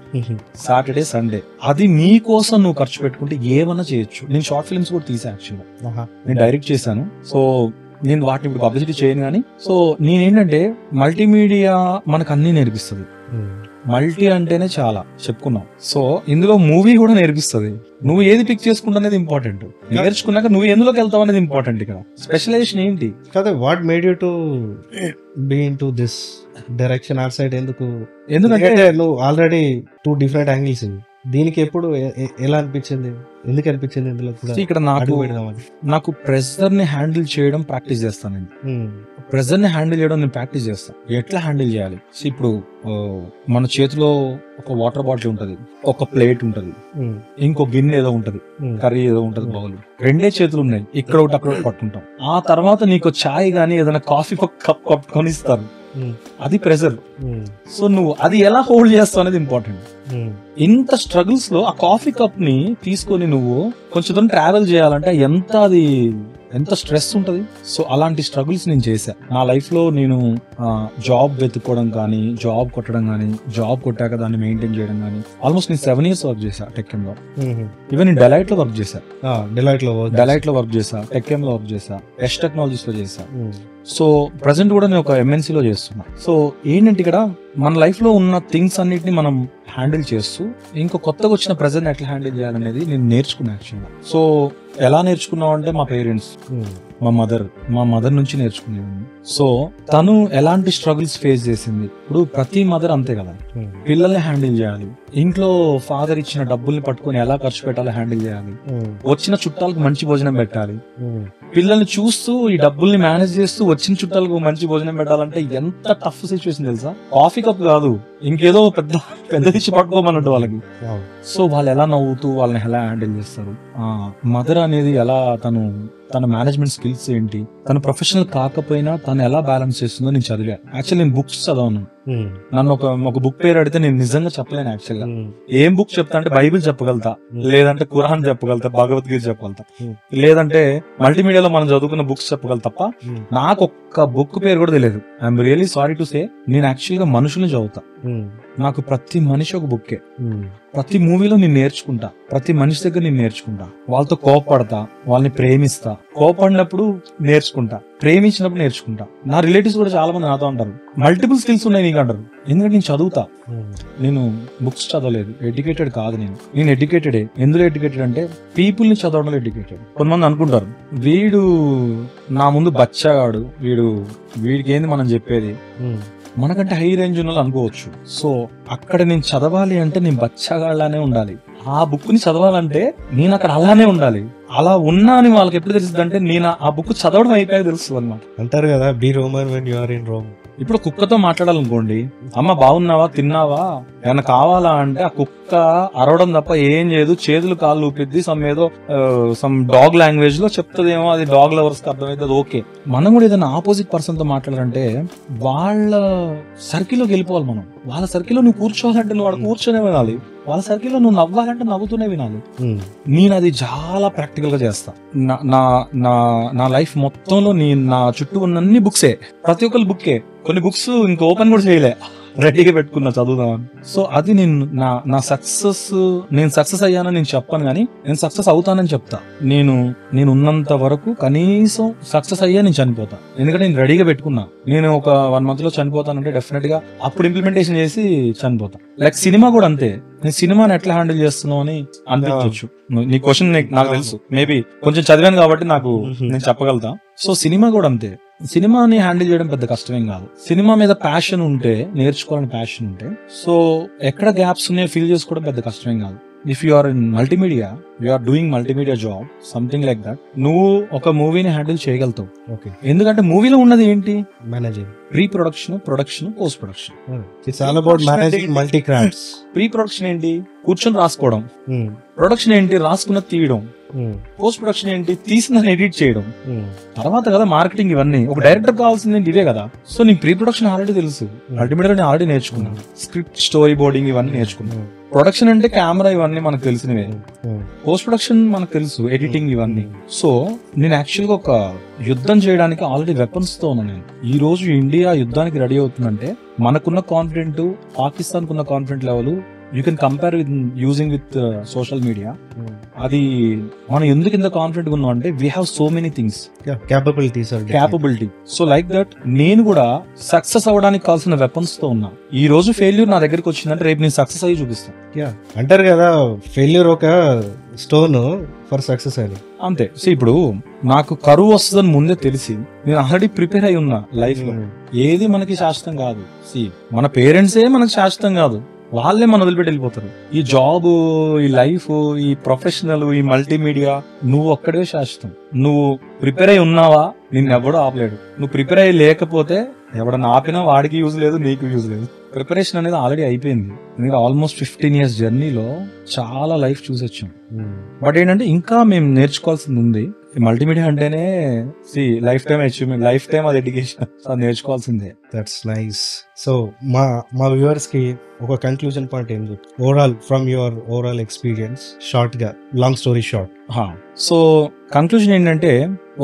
సాటర్డే సండే. అది నీ కోసం నువ్వు ఖర్చు పెట్టుకుంటే ఏమన్నా చేయొచ్చు. నేను షార్ట్ ఫిల్మ్స్ కూడా తీసా, యాక్చువల్గా నేను డైరెక్ట్ చేశాను. సో నేను వాటిని ఇప్పుడు పబ్లిసిటీ చేయను, కానీ సో నేనేంటంటే మల్టీమీడియా మనకు అన్ని నేర్పిస్తుంది. మల్టీ అంటేనే చాలా చెప్పుకున్నాం. సో ఇందులో మూవీ కూడా నేర్పిస్తుంది. నువ్వు ఏది పిక్ చేసుకుంటా అనేది ఇంపార్టెంట్. నేర్చుకున్నాక నువ్వు ఎందులోకి వెళ్తావు అనేది ఇంపార్టెంట్. ఇక్కడ స్పెషలైజేషన్ ఏంటి కదా, what made you to be into this direction or side? ఎందుకంటే నువ్వు ఆల్రెడీ 2 డిఫరెంట్ యాంగిల్స్. దీనికి ఎప్పుడు ఎలా అనిపించింది, ఎందుకు అనిపించింది ఇందులో కూడా? ఇక్కడ నాకు ప్రెషర్ ని హ్యాండిల్ చేయడం ప్రాక్టీస్ చేస్తాను. నేను ప్రెషర్ ని హ్యాండిల్ చేయడం నేను ప్రాక్టీస్ చేస్తాను. ఎట్లా హ్యాండిల్ చేయాలి? ఇప్పుడు మన చేతిలో ఒక వాటర్ బాటిల్ ఉంటది, ఒక ప్లేట్ ఉంటది, ఇంకో గిన్నె ఏదో ఉంటది, కర్రీ ఏదో ఉంటది, బౌల్. 2 చేతులు ఉన్నాయి, ఇక్కడ ఒకటి అక్కడ ఒకటి పట్టుకుంటాం. ఆ తర్వాత నీకు చాయ్ గానీ ఏదైనా కాఫీ కప్ కొనిస్తారు, అది ప్రెషర్. సో నువ్వు అది ఎలా హోల్డ్ చేస్తావు అనేది ఇంపార్టెంట్. ఇంత స్ట్రగుల్స్ లో ఆ కాఫీ కప్ ని తీసుకొని నువ్వు కొంచెం దూరం ట్రావెల్ చేయాలంటే ఎంత స్ట్రెస్ ఉంటది. సో అలాంటి స్ట్రగుల్స్ నేను చేశా నా లైఫ్ లో. నేను జాబ్ వెతుక్కోవడం కానీ, జాబ్ కొట్టడం కానీ, జాబ్ కొట్టాక దాన్ని మెయింటైన్ చేయడం కానీ, ఆల్మోస్ట్ నేను 7 years వర్క్ చేశా టెక్ఎం లో. ఈవెన్ నేను డెలైట్ లో వర్క్ చేశా, టెక్ఎం లో వర్క్ చేశా, ఎస్ టెక్నాలజీస్ లో చేశా. సో ప్రెసెంట్ కూడా నేను ఒక MNC లో చేస్తున్నా. సో ఏంటంటే ఇక్కడ మన లైఫ్ లో ఉన్న థింగ్స్ అన్నిటిని మనం హ్యాండిల్ చేస్తూ ఇంకో కొత్తగా వచ్చిన ప్రెజెంట్ ఎట్లా హ్యాండిల్ చేయాలనేది నేను నేర్చుకున్నా యాక్చువల్గా. సో ఎలా నేర్చుకున్నావు అంటే, మా పేరెంట్స్ మా మదర్ నుంచి నేర్చుకునేవాడిని. సో తను ఎలాంటి స్ట్రగుల్స్ ఫేస్ చేసింది. ఇప్పుడు ప్రతి మదర్ అంతే కదా, పిల్లల్ని హ్యాండిల్ చేయాలి, ఇంట్లో ఫాదర్ ఇచ్చిన డబ్బుల్ని పట్టుకొని ఎలా ఖర్చు పెట్టాలో హ్యాండిల్ చేయాలి, వచ్చిన చుట్టాలకు మంచి భోజనం పెట్టాలి, పిల్లల్ని చూస్తూ ఈ డబ్బుల్ని మేనేజ్ చేస్తూ వచ్చిన చుట్టాలకు మంచి భోజనం పెట్టాలంటే ఎంత టఫ్ సిచ్యువేషన్ తెలుసా. కాఫీ కప్ కాదు, ఇంకేదో పెద్ద ఇచ్చి పట్టుకోమన్నట్టు వాళ్ళకి. సో వాళ్ళు ఎలా నవ్వుతూ వాళ్ళని ఎలా హ్యాండిల్ చేస్తారు. మదర్ అనేది ఎలా తన మేనేజ్మెంట్ స్కిల్స్ ఏంటి, తన ప్రొఫెషనల్ కాకపోయినా తను ఎలా బ్యాలెన్స్ చేస్తుందో నేను చదివా. యాక్చువల్లీ నేను బుక్స్ చదవను. నన్ను ఒక బుక్ పేరు అడిగితే నేను నిజంగా చెప్పలేను. యాక్చువల్గా ఏం బుక్ చెప్తా అంటే బైబిల్ చెప్పగలుగుతా, లేదంటే ఖురాన్ చెప్పగలుగుతా, భగవద్గీత చెప్పగలుగుతా, లేదంటే మల్టీమీడియాలో మనం చదువుకున్న బుక్స్ చెప్పగలుగుతా తప్ప నాకు ఒక్క బుక్ పేరు కూడా తెలియదు. I'm really sorry to say. నేను యాక్చువల్ గా మనుషుల్ని చదువుతా. నాకు ప్రతి మనిషి ఒక బుక్కే. ప్రతి మూవీలో నేను నేర్చుకుంటా, ప్రతి మనిషి దగ్గర నేను నేర్చుకుంటా. వాళ్ళతో కోపపడతా, వాళ్ళని ప్రేమిస్తా. కోపడినప్పుడు నేర్చుకుంటా, ప్రేమించినప్పుడు నేర్చుకుంటా. నా రిలేటివ్స్ కూడా చాలా మంది నాతో అంటారు మల్టిపుల్ స్కిల్స్ ఉన్నాయి నీకు అంటారు. ఎందుకంటే నేను చదువుతా. నేను బుక్స్ చదవలేదు, ఎడ్యుకేటెడ్ కాదు. నేను ఎడ్యుకేటెడే. ఎందులో ఎడ్యుకేటెడ్ అంటే పీపుల్ ని చదవడంలో ఎడ్యుకేటెడ్. కొంతమంది అనుకుంటారు వీడు నా ముందు బచ్చాగాడు, వీడికి ఏంది మనం చెప్పేది, మనకంటే హై రేంజ్ ఉన్న అనుకోవచ్చు. సో అక్కడ నేను చదవాలి అంటే నేను బచ్చాగాళ్ళనే ఉండాలి. ఆ బుక్ ని చదవాలంటే నేను అక్కడ అలానే ఉండాలి. అలా ఉన్నా అని వాళ్ళకి ఎప్పుడు తెలుస్తుంది అంటే నేను ఆ బుక్ చదవడం అయిపోయాక తెలుస్తుంది అన్నమాట. అంటారు కదా, be Roman when you are in Rome. ఇప్పుడు కుక్కతో మాట్లాడాలనుకోండి, అమ్మ బాగున్నావా, తిన్నావా, ఏమన్నా కావాలా అంటే ఆ కుక్క అరవడం తప్ప ఏం చేయదు, చేతులు కాళ్ళు ఊపిద్ది, సమ్ డాగ్ లాంగ్వేజ్ లో చెప్తుందేమో, అది డాగ్ లవర్స్ కి అర్థమవుతుంది. ఓకే, మనం కూడా ఏదైనా ఆపోజిట్ పర్సన్ తో మాట్లాడాలంటే వాళ్ళ సర్కిల్లోకి వెళ్ళిపోవాలి. మనం వాళ్ళ సర్కిల్లో నువ్వు కూర్చోవాలంటే నువ్వు అక్కడ కూర్చొనే వినాలి, వాళ్ళ సర్కిల్లో నువ్వు నవ్వాలంటే నవ్వుతూనే వినాలి. నేను అది చాలా ప్రాక్టికల్ గా చేస్తా. నా లైఫ్ మొత్తంలో నా చుట్టూ ఉన్న బుక్సే, ప్రతి ఒక్కరు బుక్కే. కొన్ని బుక్స్ ఇంకా ఓపెన్ కూడా చేయలే, రెడీగా పెట్టుకున్నా చదువుదామని. సో అది నేను సక్సెస్ అయ్యానని నేను చెప్పను, కానీ నేను సక్సెస్ అవుతానని చెప్తా. నేను ఉన్నంత వరకు కనీసం సక్సెస్ అయ్యా నేను చనిపోతా. ఎందుకంటే నేను రెడీగా పెట్టుకున్నా. నేను ఒక 1 month లో చనిపోతానంటే డెఫినెట్ గా అప్పుడు ఇంప్లిమెంటేషన్ చేసి చనిపోతా. లైక్ సినిమా కూడా అంతే. నేను సినిమాని ఎట్లా హ్యాండిల్ చేస్తున్నావు అని అనిపించవచ్చు. నీ క్వశ్చన్ నాకు తెలుసు, మేబీ కొంచెం చదివాను కాబట్టి నేను చెప్పగలుగుతా. సో సినిమా కూడా అంతే. సినిమాని హ్యాండిల్ చేయడం పెద్ద కష్టమేం కాదు. సినిమా మీద ప్యాషన్ ఉంటే, నేర్చుకోవాలని ప్యాషన్ ఉంటే, సో ఎక్కడ గ్యాప్స్ ఉన్నాయో ఫిల్ చేసుకోవడం పెద్ద కష్టమేం కాదు. If you are in multimedia, you are doing multimedia job, something like that, నువ్వు ఒక మూవీని హ్యాండిల్ చేయగలుగుతావు. ఎందుకంటే మూవీలో ఉన్నది ఏంటి, managing, pre production, production, post production. It's all about managing multi crafts. Pre production ఏంటి, కూర్చొని రాసుకోవడం. ప్రొడక్షన్ ఏంటి, రాసుకున్న తీయడం. పోస్ట్ ప్రొడక్షన్ ఏంటి, తీసిన ఎడిట్ చేయడం. తర్వాత కదా మార్కెటింగ్. ఇవన్నీ ఒక డైరెక్టర్ కావాల్సింది ఇవే కదా. సో నేను ప్రీ ప్రొడక్షన్ ఆల్రెడీ తెలుసు, మల్టీమీడియా నేను ఆల్రెడీ నేర్చుకున్నాను. స్క్రిప్ట్, స్టోరీ బోర్డింగ్ ఇవన్నీ నేర్చుకున్నాను. ప్రొడక్షన్ అంటే కెమెరా, ఇవన్నీ మనకు తెలిసినవే. పోస్ట్ ప్రొడక్షన్ మనకు తెలుసు, ఎడిటింగ్ ఇవన్నీ. సో నేను యాక్చువల్ గా ఒక యుద్ధం చేయడానికి ఆల్రెడీ వెపన్స్ తో ఉన్నాను. నేను ఈ రోజు ఇండియా యుద్ధానికి రెడీ అవుతుందంటే మనకున్న కాన్ఫిడెంట్, పాకిస్తాన్ కున్న confident level you can compare with social media. అది మనం ఎందుకు ఇంత కాన్ఫిడెంట్ ఉన్నాం అంటే we have so many things, capability. So like that నేను కూడా సక్సెస్ అవ్వడానికి కావాల్సిన వెపన్స్ తో ఉన్నా. ఈ రోజు ఫెయిల్యూర్ నా దగ్గరికి వచ్చిందంటే రేపు నేను సక్సెస్ అయ్యి చూపిస్తాను. అంటారు కదా, ఫెయిల్యూర్ ఒక స్టోన్ ఫర్ సక్సెస్ అని. అంతే. సో ఇప్పుడు నాకు కరువు వస్తుందని ముందే తెలిసి నేను ఆల్రెడీ ప్రిపేర్ అయి ఉన్నా. లైఫ్ లో ఏది మనకి శాశ్వతం కాదు. మన పేరెంట్సే మనకి శాశ్వతం కాదు, వాళ్ళే మన వదిలిపెట్టి వెళ్ళిపోతారు. ఈ జాబ్, ఈ లైఫ్, ఈ ప్రొఫెషనల్, ఈ మల్టీమీడియా, నువ్వు ఒక్కడే శాశ్వతం. నువ్వు ప్రిపేర్ అయి ఉన్నావా, నిన్నెవడో ఆపలేడు. నువ్వు ప్రిపేర్ అయ్యి లేకపోతే ఎవడన్నా ఆపినా వాడికి యూజ్ లేదు, నీకు యూజ్ లేదు. ప్రిపరేషన్ అనేది ఆల్రెడీ అయిపోయింది. ఎందుకంటే ఆల్మోస్ట్ 15 years జర్నీలో చాలా లైఫ్ చూసొచ్చాం. బట్ ఏంటంటే ఇంకా మేము నేర్చుకోవాల్సింది ఉంది. మల్టీమీడియా అంటేనే lifetime achievement, lifetime అది ఎడ్యుకేషన్, అది నేర్చుకోవాల్సిందే. That's nice. సో మా వ్యూవర్స్ కి ఒక కన్క్లూజన్ పాయింట్ ఏం చెప్తారు overall from your overall experience, short గా, long story short? So conclusion ఏంటంటే,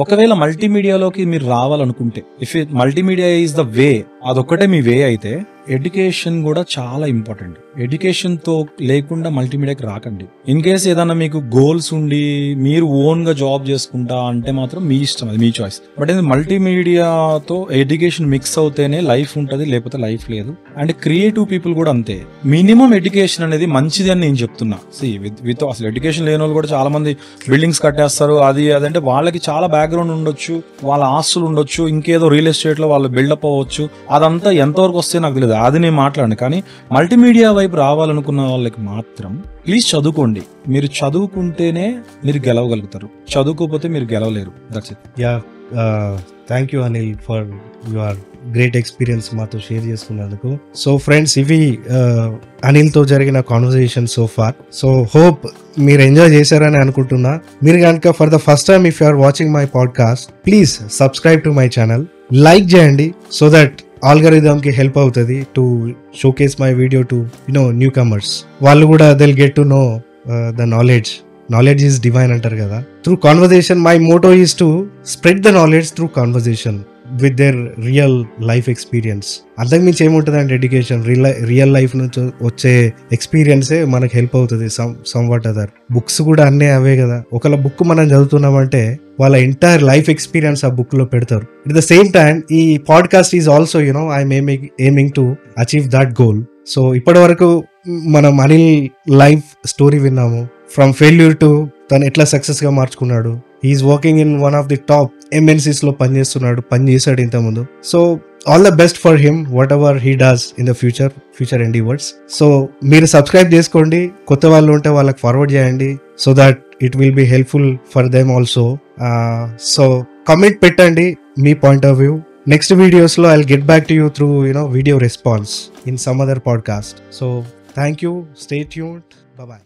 ఒకవేళ మల్టీమీడియాలోకి మీరు రావాలనుకుంటే, if multimedia is the way, అదొక్కటే మీ వే అయితే ఎడ్యుకేషన్ కూడా చాలా ఇంపార్టెంట్. ఎడ్యుకేషన్ తో లేకుండా మల్టీమీడియాకి రాకండి. ఇన్ కేస్ ఏదైనా మీకు గోల్స్ ఉండి మీరు ఓన్ గా జాబ్ చేసుకుంటా అంటే మాత్రం మీ ఇష్టం, అది మీ చాయిస్. బట్ మల్టీమీడియాతో ఎడ్యుకేషన్ మిక్స్ అవుతేనే ఉంటేనే లైఫ్ ఉంటుంది, లేకపోతే లైఫ్ లేదు. అండ్ క్రియేటివ్ పీపుల్ కూడా అంతే. మినిమం ఎడ్యుకేషన్ అనేది మంచిది అని నేను చెప్తున్నా. విత్ అసలు ఎడ్యుకేషన్ లేని వాళ్ళు కూడా చాలా మంది బిల్డింగ్స్ కట్టేస్తారు, అదంటే వాళ్ళకి చాలా బ్యాక్గ్రౌండ్ ఉండొచ్చు, వాళ్ళ ఆస్తులు ఉండొచ్చు, ఇంకేదో రియల్ ఎస్టేట్ లో వాళ్ళు బిల్డప్ అవ్వచ్చు. అదంతా ఎంతవరకు వస్తే నాకు తెలియదు, అది నేను మాట్లాడండి. కానీ మల్టీమీడియా వైపు రావాలనుకున్న వాళ్ళకి మాత్రం ప్లీజ్ చదువుకోండి. మీరు చదువుకుంటేనే మీరు గెలవగలుగుతారు, చదువుకోకపోతే మీరు గెలవలేరు. That's it. Yeah, thank you Anil for your great experience మాతో షేర్ చేసుకున్నందుకు. సో ఫ్రెండ్స్, ఇవి అనిల్తో జరిగిన conversation so far. So hope మీరు ఎంజాయ్ చేశారని అనుకుంటున్నా. మీరు కనుక for the first time if you are watching my podcast, please subscribe to my channel, like చేయండి సో దట్ ఆల్గరిథమ్ కి హెల్ప్ అవుతుంది to showcase my video to newcomers. వాళ్ళు కూడా they'll get to know the knowledge is divine అంటారు కదా. Through conversation my Moto is to spread the knowledge through conversation with their real life experience. అంతకుమించి ఏముంటుంది అంటే ఎడ్యుకేషన్, రియల్ లైఫ్ నుంచి వచ్చే ఎక్స్పీరియన్సే మనకు హెల్ప్ అవుతుంది సమ్ వాట్ అదర్. బుక్స్ కూడా అన్నీ అవే కదా. ఒకళ్ళ బుక్ మనం చదువుతున్నామంటే వాళ్ళ ఎంటైర్ లైఫ్ ఎక్స్పీరియన్స్ ఆ బుక్ లో పెడతారు. ఎట్ ద సేమ్ టైమ్ ఈ podcast is also I'm aiming to achieve that goal. So ఇప్పటి వరకు మనం అనిల్ లైఫ్ స్టోరీ విన్నాము. ఫ్రమ్ ఫెయిల్యూర్ టు తను ఎట్లా సక్సెస్ గా మార్చుకున్నాడు. He is working in one of the top MNCs లో పనిచేసాడు ఇంతకుముందు. So all the best for him whatever he does in the future endeavours. So మీరు సబ్స్క్రైబ్ చేసుకోండి, కొత్త వాళ్ళు ఉంటే వాళ్ళకి ఫార్వర్డ్ చేయండి so that it will be helpful for them also. So comment పెట్టండి మీ point of view. Next videos లో I'll get back to you through video response in some other podcast. So thank you, stay tuned, bye bye.